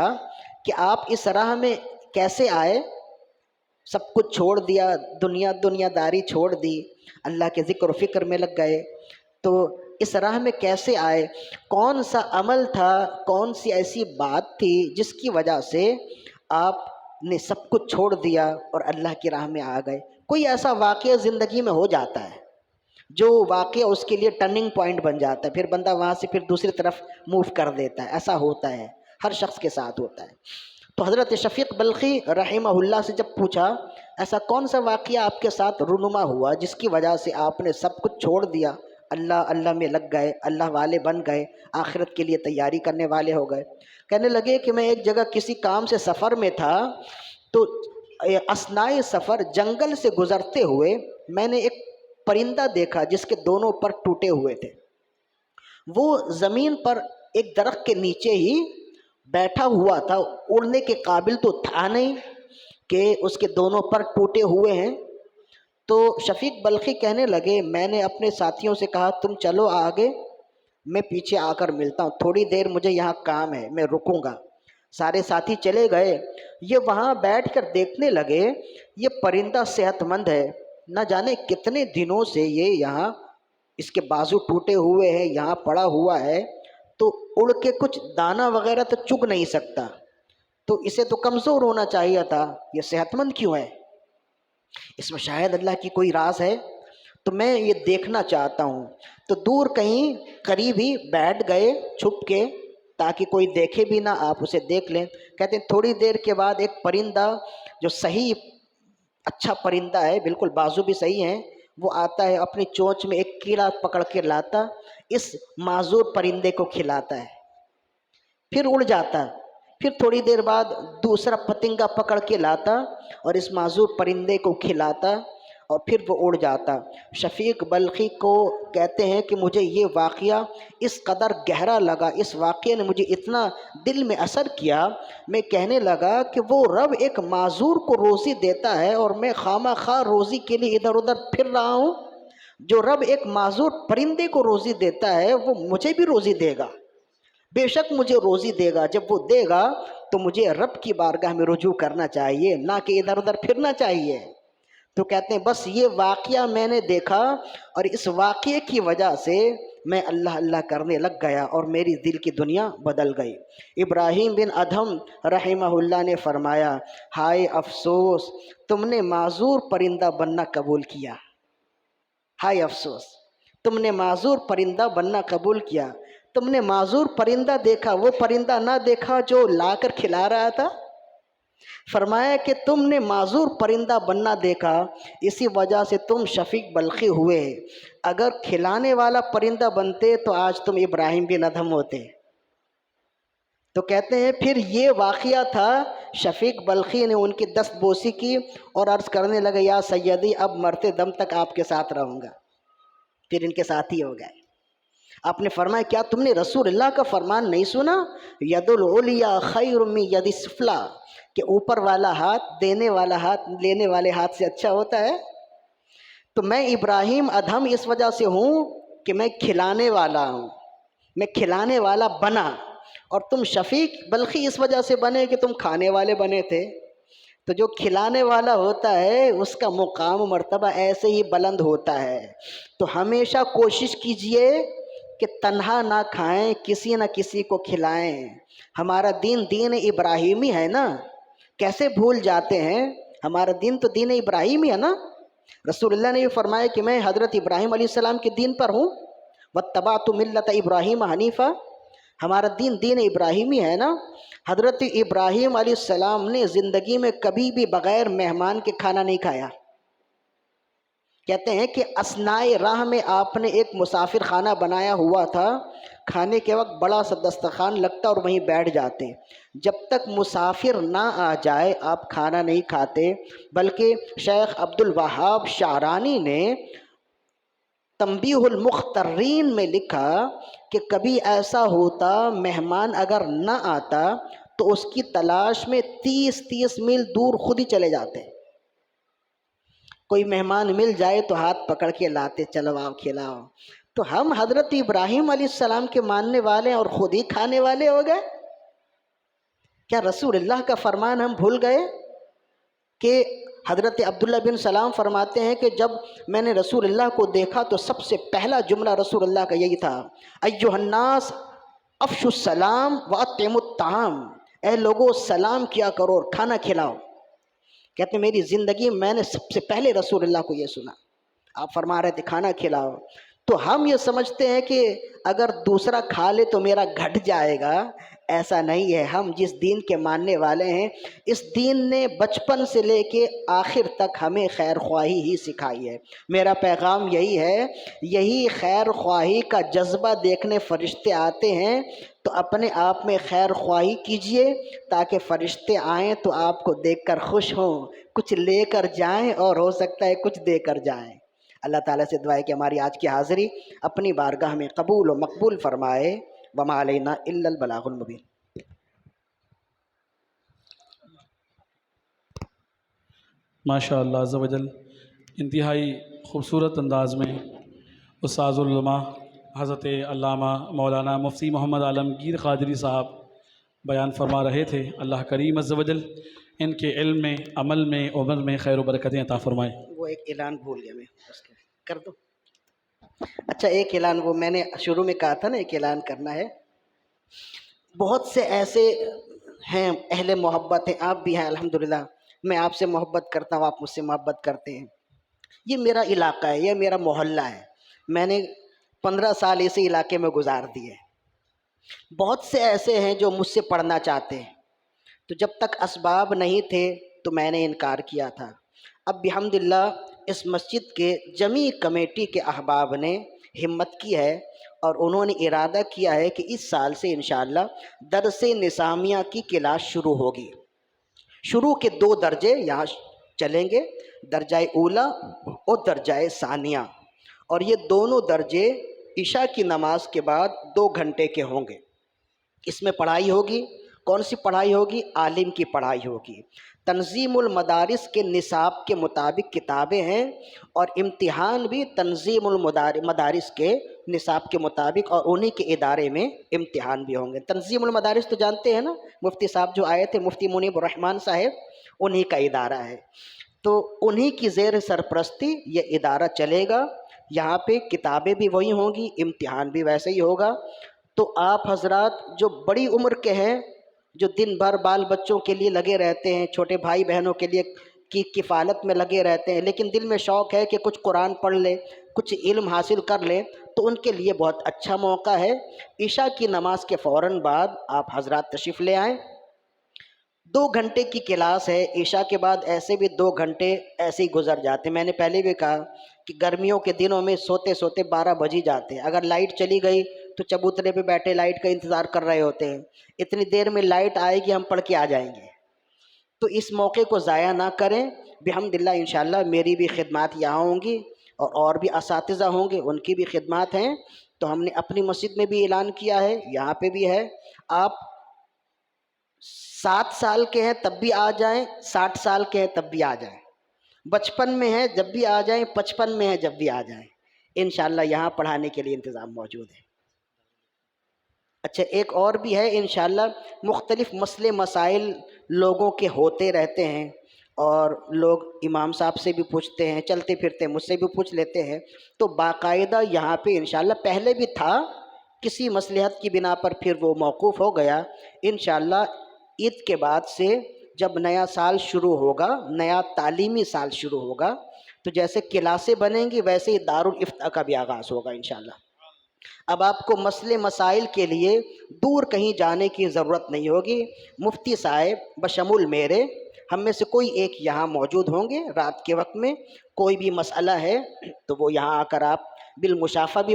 کہ آپ اس راہ میں کیسے آئے؟ سب کچھ چھوڑ دیا، دنیا داری چھوڑ دی، اللہ کے ذکر و فکر میں لگ گئے، تو اس راہ میں کیسے آئے؟ کون سا عمل تھا، کون سی ایسی بات تھی جس کی وجہ سے آپ نے سب کچھ چھوڑ دیا اور اللہ کی راہ میں آ گئے؟ کوئی ایسا واقعہ زندگی میں ہو جاتا ہے جو واقعہ اس کے لیے ٹرننگ پوائنٹ بن جاتا ہے، پھر بندہ وہاں سے پھر دوسری طرف موو کر دیتا ہے. ایسا ہوتا ہے، ہر شخص کے ساتھ ہوتا ہے. تو حضرت شفیق بلخی رحمہ اللہ سے جب پوچھا ایسا کون سا واقعہ آپ کے ساتھ رونما ہوا جس کی وجہ سے آپ نے سب کچھ چھوڑ دیا، اللہ اللہ میں لگ گئے، اللہ والے بن گئے، آخرت کے لیے تیاری کرنے والے ہو گئے؟ کہنے لگے کہ میں ایک جگہ کسی کام سے سفر میں تھا تو اثناء سفر جنگل سے گزرتے ہوئے میں نے ایک پرندہ دیکھا جس کے دونوں پر ٹوٹے ہوئے تھے. وہ زمین پر ایک درخت کے نیچے ہی بیٹھا ہوا تھا، اڑنے کے قابل تو تھا نہیں کہ اس کے دونوں پر ٹوٹے ہوئے ہیں. تو شفیق بلخی کہنے لگے میں نے اپنے ساتھیوں سے کہا تم چلو آگے، میں پیچھے آ کر ملتا ہوں، تھوڑی دیر مجھے یہاں کام ہے، میں رکوں گا. سارے ساتھی چلے گئے. یہ وہاں بیٹھ کر دیکھنے لگے یہ پرندہ صحت مند ہے، نہ جانے کتنے دنوں سے یہ یہاں اس کے بازو ٹوٹے ہوئے ہیں، یہاں پڑا ہوا ہے، تو اڑ کے کچھ دانہ وغیرہ تو چگ نہیں سکتا، تو اسے تو کمزور ہونا چاہیے تھا، یہ صحت مند کیوں ہے؟ اس میں شاید اللہ کی کوئی راز ہے، تو میں یہ دیکھنا چاہتا ہوں. تو دور کہیں قریب ہی بیٹھ گئے چھپ کے. تاکہ کوئی دیکھے بھی نہ، آپ اسے دیکھ لیں۔ کہتے ہیں تھوڑی دیر کے بعد ایک پرندہ جو صحیح اچھا پرندہ ہے، بالکل بازو بھی صحیح ہیں، وہ آتا ہے، اپنی چونچ میں ایک کیڑا پکڑ کے لاتا، اس معذور پرندے کو کھلاتا ہے، پھر اڑ جاتا۔ پھر تھوڑی دیر بعد دوسرا پتنگا پکڑ کے لاتا اور اس معذور پرندے کو کھلاتا اور پھر وہ اڑ جاتا۔ شفیق بلخی کو کہتے ہیں کہ مجھے یہ واقعہ اس قدر گہرا لگا، اس واقعے نے مجھے اتنا دل میں اثر کیا، میں کہنے لگا کہ وہ رب ایک معذور کو روزی دیتا ہے اور میں خواہ مخواہ روزی کے لیے ادھر ادھر پھر رہا ہوں۔ جو رب ایک معذور پرندے کو روزی دیتا ہے وہ مجھے بھی روزی دے گا، بے شک مجھے روزی دے گا۔ جب وہ دے گا تو مجھے رب کی بارگاہ میں رجوع کرنا چاہیے، نہ کہ ادھر ادھر پھرنا چاہیے۔ تو کہتے ہیں بس یہ واقعہ میں نے دیکھا اور اس واقعے کی وجہ سے میں اللہ اللہ کرنے لگ گیا اور میری دل کی دنیا بدل گئی۔ ابراہیم بن ادھم رحمہ اللہ نے فرمایا، ہائے افسوس تم نے معذور پرندہ بننا قبول کیا، ہائے افسوس تم نے معذور پرندہ بننا قبول کیا۔ تم نے معذور پرندہ دیکھا، وہ پرندہ نہ دیکھا جو لا کر کھلا رہا تھا۔ فرمایا کہ تم نے معذور پرندہ بننا دیکھا، اسی وجہ سے تم شفیق بلخی ہوئے۔ اگر کھلانے والا پرندہ بنتے تو آج تم ابراہیم بن ادھم ہوتے۔ تو کہتے ہیں پھر یہ واقعہ تھا، شفیق بلخی نے ان کی دست بوسی کی اور عرض کرنے لگے، یا سیدی اب مرتے دم تک آپ کے ساتھ رہوں گا۔ پھر ان کے ساتھی ہو گئے۔ آپ نے فرمایا کیا تم نے رسول اللہ کا فرمان نہیں سنا، ید العلیٰ خیر من ید السفلی، کہ اوپر والا ہاتھ دینے والا ہاتھ لینے والے ہاتھ سے اچھا ہوتا ہے۔ تو میں ابراہیم ادھم اس وجہ سے ہوں کہ میں کھلانے والا ہوں، میں کھلانے والا بنا، اور تم شفیق بلخی اس وجہ سے بنے کہ تم کھانے والے بنے تھے۔ تو جو کھلانے والا ہوتا ہے اس کا مقام و مرتبہ ایسے ہی بلند ہوتا ہے۔ تو ہمیشہ کوشش کیجئے کہ تنہا نہ کھائیں، کسی نہ کسی کو کھلائیں۔ ہمارا دین دین ابراہیمی ہے نا، کیسے بھول جاتے ہیں؟ ہمارا دین تو دین ابراہیمی ہے نا۔ رسول اللہ نے یہ فرمایا کہ میں حضرت ابراہیم علیہ السلام کے دین پر ہوں، واتبعت ملت ابراہیم حنیفا۔ ہمارا دین دین ابراہیمی ہے نا۔ حضرت ابراہیم علیہ السلام نے زندگی میں کبھی بھی بغیر مہمان کے کھانا نہیں کھایا۔ کہتے ہیں کہ اثنائے راہ میں آپ نے ایک مسافر خانہ بنایا ہوا تھا، کھانے کے وقت بڑا سا دسترخوان لگتا اور وہیں بیٹھ جاتے۔ جب تک مسافر نہ آ جائے آپ کھانا نہیں کھاتے۔ بلکہ شیخ عبد الوہاب شعرانی نے تنبیہ المخترین میں لکھا کہ کبھی ایسا ہوتا مہمان اگر نہ آتا تو اس کی تلاش میں 30 میل دور خود ہی چلے جاتے۔ کوئی مہمان مل جائے تو ہاتھ پکڑ کے لاتے، چلو آؤ کھلاؤ۔ تو ہم حضرت ابراہیم علیہ السلام کے ماننے والے اور خود ہی کھانے والے ہو گئے۔ کیا رسول اللہ کا فرمان ہم بھول گئے؟ کہ حضرت عبداللہ بن سلام فرماتے ہیں کہ جب میں نے رسول اللہ کو دیکھا تو سب سے پہلا جملہ رسول اللہ کا یہی تھا، ایھا الناس افشوا السلام واطعموا الطعام، اے لوگو سلام کیا کرو اور کھانا کھلاؤ۔ کہتے ہیں میری زندگی میں نے سب سے پہلے رسول اللہ کو یہ سنا، آپ فرما رہے تھے کھانا کھلاؤ۔ تو ہم یہ سمجھتے ہیں کہ اگر دوسرا کھا لے تو میرا گھٹ جائے گا، ایسا نہیں ہے۔ ہم جس دین کے ماننے والے ہیں، اس دین نے بچپن سے لے کے آخر تک ہمیں خیر خواہی ہی سکھائی ہے۔ میرا پیغام یہی ہے، یہی خیر خواہی کا جذبہ دیکھنے فرشتے آتے ہیں تو اپنے آپ میں خیر خواہی کیجئے تاکہ فرشتے آئیں تو آپ کو دیکھ کر خوش ہوں، کچھ لے کر جائیں اور ہو سکتا ہے کچھ دے کر جائیں۔ اللہ تعالیٰ سے دعا ہے کہ ہماری آج کی حاضری اپنی بارگاہ میں قبول و مقبول فرمائے۔ وما علینا الا البلاغ المبین۔ ماشاء اللہ عز و جل، انتہائی خوبصورت انداز میں استاذ العلماء حضرت علامہ مولانا مفتی محمد عالمگیر قادری صاحب بیان فرما رہے تھے۔ اللہ کریم عز و جل ان کے علم میں، عمل میں، عمر میں خیر و برکتیں عطا فرمائے۔ وہ ایک اعلان بھول گیا میں، اس کے کر دو۔ اچھا ایک اعلان، وہ میں نے شروع میں کہا تھا نا ایک اعلان کرنا ہے۔ بہت سے ایسے ہیں اہل محبت ہیں، آپ بھی ہیں الحمدللہ، میں آپ سے محبت کرتا ہوں، آپ مجھ سے محبت کرتے ہیں۔ یہ میرا علاقہ ہے، یہ میرا محلہ ہے، میں نے 15 سال اسی علاقے میں گزار دیے۔ بہت سے ایسے ہیں جو مجھ سے پڑھنا چاہتے ہیں، تو جب تک اسباب نہیں تھے تو میں نے انکار کیا تھا۔ اب بحمد اللہ اس مسجد کے جمیع کمیٹی کے احباب نے ہمت کی ہے اور انہوں نے ارادہ کیا ہے کہ اس سال سے انشاءاللہ درس نظامیہ کی کلاس شروع ہوگی۔ شروع کے 2 درجے یہاں چلیں گے، درجہ اولا اور درجہ ثانیہ، اور یہ دونوں درجے عشاء کی نماز کے بعد 2 گھنٹے کے ہوں گے۔ اس میں پڑھائی ہوگی، کون سی پڑھائی ہوگی؟ عالم کی پڑھائی ہوگی۔ تنظیم المدارس کے نصاب کے مطابق کتابیں ہیں، اور امتحان بھی تنظیم المدارس کے نصاب کے مطابق اور انہی کے ادارے میں امتحان بھی ہوں گے۔ تنظیم المدارس تو جانتے ہیں نا، مفتی صاحب جو آئے تھے، مفتی منیب الرحمن صاحب، انہی کا ادارہ ہے، تو انہی کی زیر سرپرستی یہ ادارہ چلے گا۔ یہاں پہ کتابیں بھی وہی ہوں گی، امتحان بھی ویسے ہی ہوگا۔ تو آپ حضرات جو بڑی عمر کے ہیں، جو دن بھر بال بچوں کے لیے لگے رہتے ہیں، چھوٹے بھائی بہنوں کے لیے کی کفالت میں لگے رہتے ہیں، لیکن دل میں شوق ہے کہ کچھ قرآن پڑھ لے، کچھ علم حاصل کر لے، تو ان کے لیے بہت اچھا موقع ہے۔ عشاء کی نماز کے فوراً بعد آپ حضرات تشریف لے آئیں۔ 2 گھنٹے کی کلاس ہے، عشاء کے بعد ایسے بھی 2 گھنٹے ایسے ہی گزر جاتے ہیں۔ میں نے پہلے بھی کہا کہ گرمیوں کے دنوں میں سوتے سوتے 12 بج ہی جاتے ہیں۔ اگر لائٹ چلی گئی تو چبوترے پہ بیٹھے لائٹ کا انتظار کر رہے ہوتے ہیں، اتنی دیر میں لائٹ آئے گی، ہم پڑھ کے آ جائیں گے۔ تو اس موقع کو ضائع نہ کریں۔ بحمداللہ انشاءاللہ میری بھی خدمات یہاں ہوں گی، اور بھی اساتذہ ہوں گے، ان کی بھی خدمات ہیں۔ تو ہم نے اپنی مسجد میں بھی اعلان کیا ہے، یہاں پہ بھی ہے۔ آپ 7 سال کے ہیں تب بھی آ جائیں، 60 سال کے ہیں تب بھی آ جائیں، 55 میں ہیں جب بھی آ جائیں، 55 میں ہیں جب بھی آ جائیں، انشاءاللہ یہاں پڑھانے کے لیے انتظام موجود ہے۔ اچھا، ایک اور بھی ہے، انشاءاللہ مختلف مسئلے مسائل لوگوں کے ہوتے رہتے ہیں، اور لوگ امام صاحب سے بھی پوچھتے ہیں، چلتے پھرتے مجھ سے بھی پوچھ لیتے ہیں، تو باقاعدہ یہاں پہ انشاءاللہ پہلے بھی تھا، کسی مصلحت کی بنا پر پھر وہ موقوف ہو گیا۔ انشاءاللہ عید کے بعد سے جب نیا سال شروع ہوگا، نیا تعلیمی سال شروع ہوگا، تو جیسے کلاسیں بنیں گی ویسے ہی دارالفتاء کا بھی آغاز ہوگا انشاءاللہ۔ اب آپ کو مسئلے مسائل کے لیے دور کہیں جانے کی ضرورت نہیں ہوگی۔ مفتی صاحب بشمول میرے، ہم میں سے کوئی ایک یہاں موجود ہوں گے۔ رات کے وقت میں کوئی بھی مسئلہ ہے تو وہ یہاں آ کر آپ بالمشافہ بھی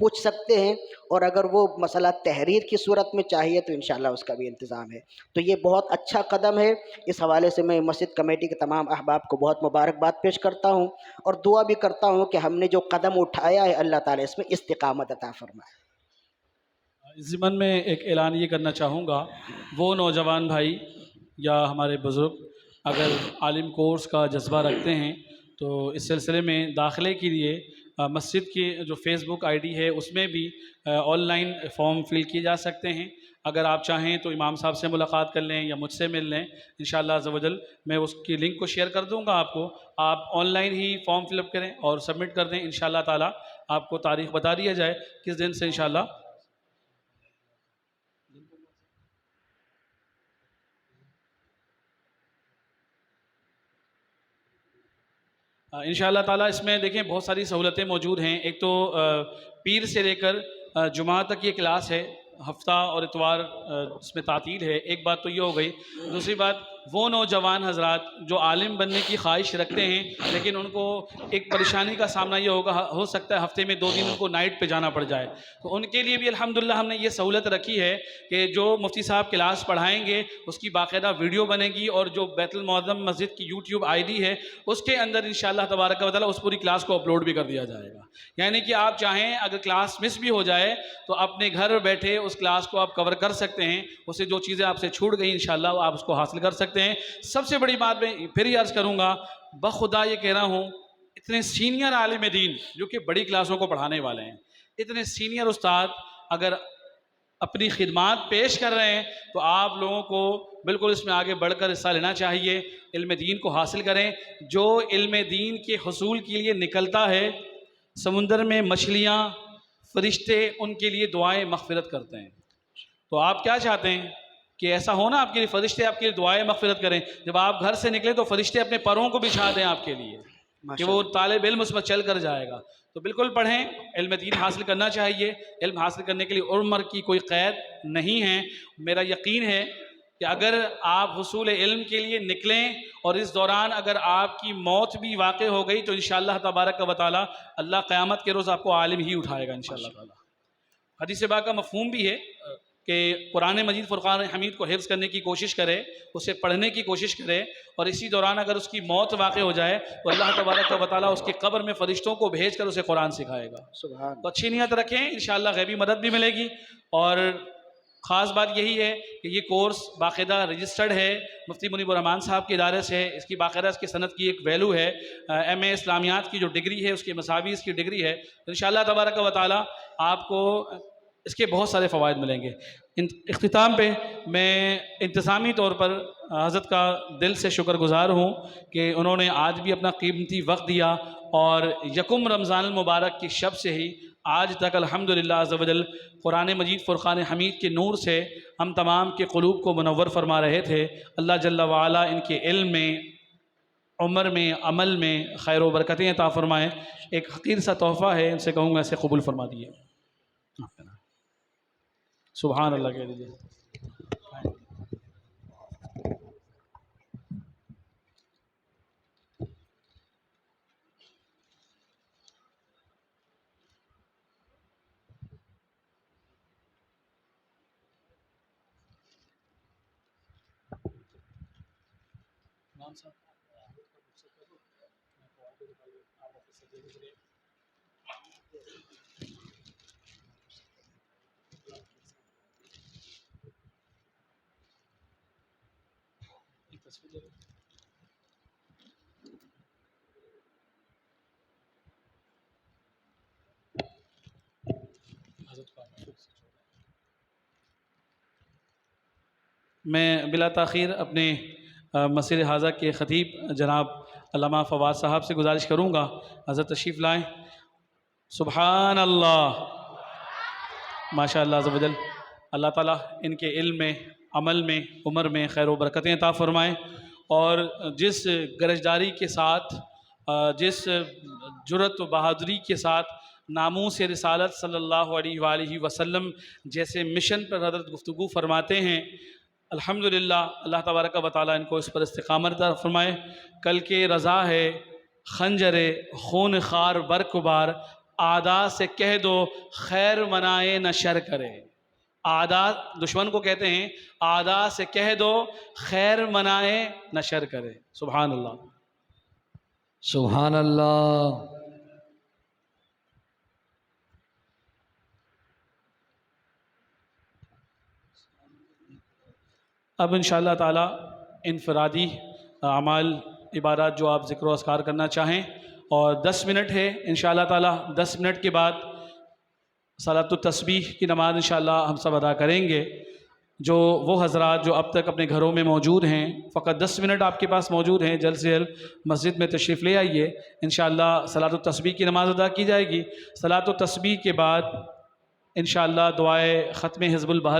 پوچھ سکتے ہیں، اور اگر وہ مسئلہ تحریر کی صورت میں چاہیے تو انشاءاللہ اس کا بھی انتظام ہے۔ تو یہ بہت اچھا قدم ہے۔ اس حوالے سے میں مسجد کمیٹی کے تمام احباب کو بہت مبارکباد پیش کرتا ہوں، اور دعا بھی کرتا ہوں کہ ہم نے جو قدم اٹھایا ہے اللہ تعالیٰ اس میں استقامت عطا فرمائے۔ اس ضمن میں ایک اعلان یہ کرنا چاہوں گا، وہ نوجوان بھائی یا ہمارے بزرگ اگر عالم کورس کا جذبہ رکھتے ہیں تو اس سلسلے میں داخلے کے لیے مسجد کی جو فیس بک آئی ڈی ہے اس میں بھی آن لائن فارم فل کیے جا سکتے ہیں۔ اگر آپ چاہیں تو امام صاحب سے ملاقات کر لیں یا مجھ سے مل لیں، انشاءاللہ عز و جل میں اس کی لنک کو شیئر کر دوں گا آپ کو، آپ on line he form fill اپ کریں اور سبمٹ کر دیں، انشاءاللہ تعالیٰ آپ کو تاریخ بتا دیا جائے کس دن سے انشاءاللہ انشاءاللہ تعالیٰ۔ اس میں دیکھیں بہت ساری سہولتیں موجود ہیں۔ ایک تو پیر سے لے کر جمعہ تک یہ کلاس ہے، ہفتہ اور اتوار اس میں تعطیل ہے۔ ایک بات تو یہ ہو گئی۔ دوسری بات، وہ نوجوان حضرات جو عالم بننے کی خواہش رکھتے ہیں لیکن ان کو ایک پریشانی کا سامنا یہ ہوگا، ہو سکتا ہے ہفتے میں 2 دن ان کو نائٹ پہ جانا پڑ جائے، تو ان کے لیے بھی الحمدللہ ہم نے یہ سہولت رکھی ہے کہ جو مفتی صاحب کلاس پڑھائیں گے اس کی باقاعدہ ویڈیو بنے گی، اور جو بیت المعظم مسجد کی یوٹیوب آئی ڈی ہے اس کے اندر انشاءاللہ تبارک و تعالیٰ اس پوری کلاس کو اپلوڈ بھی کر دیا جائے گا۔ یعنی کہ آپ چاہیں اگر کلاس مس بھی ہو جائے تو اپنے گھر بیٹھے اس کلاس کو آپ کور کر سکتے ہیں، اس سے جو چیزیں آپ سے چھوٹ گئی انشاءاللہ آپ اس کو حاصل کر سکتے ہیں۔ سب سے بڑی بات میں پھر ہی عرض کروں گا، بخدا یہ کہہ رہا ہوں، اتنے سینئر عالم دین جو کہ بڑی کلاسوں کو پڑھانے والے ہیں، اتنے سینئر استاد اگر اپنی خدمات پیش کر رہے ہیں تو آپ لوگوں کو بالکل اس میں آگے بڑھ کر حصہ لینا چاہیے، علم دین کو حاصل کریں۔ جو علم دین کے حصول کے لیے نکلتا ہے، سمندر میں مچھلیاں، فرشتے ان کے لیے دعائیں مغفرت کرتے ہیں، تو آپ کیا چاہتے ہیں کہ ایسا ہونا آپ کے لیے فرشتے آپ کے لیے دعائیں مغفرت کریں؟ جب آپ گھر سے نکلیں تو فرشتے اپنے پروں کو بچھا دیں آپ کے لیے کہ وہ طالب علم اس پر چل کر جائے گا۔ تو بالکل پڑھیں، علم دین حاصل کرنا چاہیے. علم حاصل کرنے کے لیے عمر کی کوئی قید نہیں ہے. میرا یقین ہے کہ اگر آپ حصول علم کے لیے نکلیں اور اس دوران اگر آپ کی موت بھی واقع ہو گئی تو انشاءاللہ تبارک و تعالی اللہ قیامت کے روز آپ کو عالم ہی اٹھائے گا انشاءاللہ تعالی. حدیث پاک کا مفہوم بھی ہے کہ قرآن مجید فرقان حمید کو حفظ کرنے کی کوشش کرے، اسے پڑھنے کی کوشش کرے، اور اسی دوران اگر اس کی موت واقع ہو جائے تو اللہ تبارک و تعالیٰ اس کی قبر میں فرشتوں کو بھیج کر اسے قرآن سکھائے گا. سبحان تو اچھی نیت رکھیں، انشاءاللہ غیبی مدد بھی ملے گی. اور خاص بات یہی ہے کہ یہ کورس باقاعدہ رجسٹرڈ ہے مفتی منیب الرحمان صاحب کے ادارے سے. اس کی باقاعدہ اس کی صنعت کی ایک ویلو ہے. ایم اے اسلامیات کی جو ڈگری ہے اس کے مساوی اس کی ڈگری ہے. انشاءاللہ تبارک و تعالیٰ آپ کو اس کے بہت سارے فوائد ملیں گے. اختتام پہ میں انتظامی طور پر حضرت کا دل سے شکر گزار ہوں کہ انہوں نے آج بھی اپنا قیمتی وقت دیا، اور یکم رمضان المبارک کی شب سے ہی آج تک الحمدللہ عز و جل قرآن مجید فرقان حمید کے نور سے ہم تمام کے قلوب کو منور فرما رہے تھے. اللہ جل وعلا ان کے علم میں، عمر میں، عمل میں خیر و برکتیں عطا فرمائیں. ایک حقیر سا تحفہ ہے، ان سے کہوں گا اسے قبول فرما دیے. سبحان اللہ کہہ دیجیے. میں بلا تاخیر اپنے مسجد حاضہ کے خطیب جناب علامہ فواد صاحب سے گزارش کروں گا حضرت تشریف لائیں. سبحان اللہ، ماشاء اللہ عز و جل. اللہ تعالیٰ ان کے علم میں، عمل میں، عمر میں خیر و برکتیں عطا فرمائیں. اور جس گرجداری کے ساتھ، جس جرأت و بہادری کے ساتھ ناموس رسالت صلی اللہ علیہ وآلہ وسلم جیسے مشن پر حضرت گفتگو فرماتے ہیں، الحمدللہ اللہ تبارک و تعالیٰ ان کو اس پر استقامت عطا فرمائے. کل کے رضا ہے خنجر خون خار برق بار، اعداء سے کہہ دو خیر منائے نہ شر کرے. اعداء دشمن کو کہتے ہیں اعداء سے کہہ دو خیر منائے نہ شر کرے. سبحان اللہ. سبحان اللہ. اب انشاءاللہ تعالیٰ انفرادی اعمال عبادات جو آپ ذکر و اذکار کرنا چاہیں، اور 10 منٹ ہے انشاءاللہ تعالیٰ. 10 منٹ کے بعد صلاۃ التسبیح کی نماز انشاءاللہ ہم سب ادا کریں گے. جو وہ حضرات جو اب تک اپنے گھروں میں موجود ہیں، فقط 10 منٹ آپ کے پاس موجود ہیں، جلد سے جلد مسجد میں تشریف لے آئیے. انشاءاللہ صلاۃ التسبیح کی نماز ادا کی جائے گی. صلاۃ التسبیح کے بعد انشاءاللہ دعائے ختم حزب البحر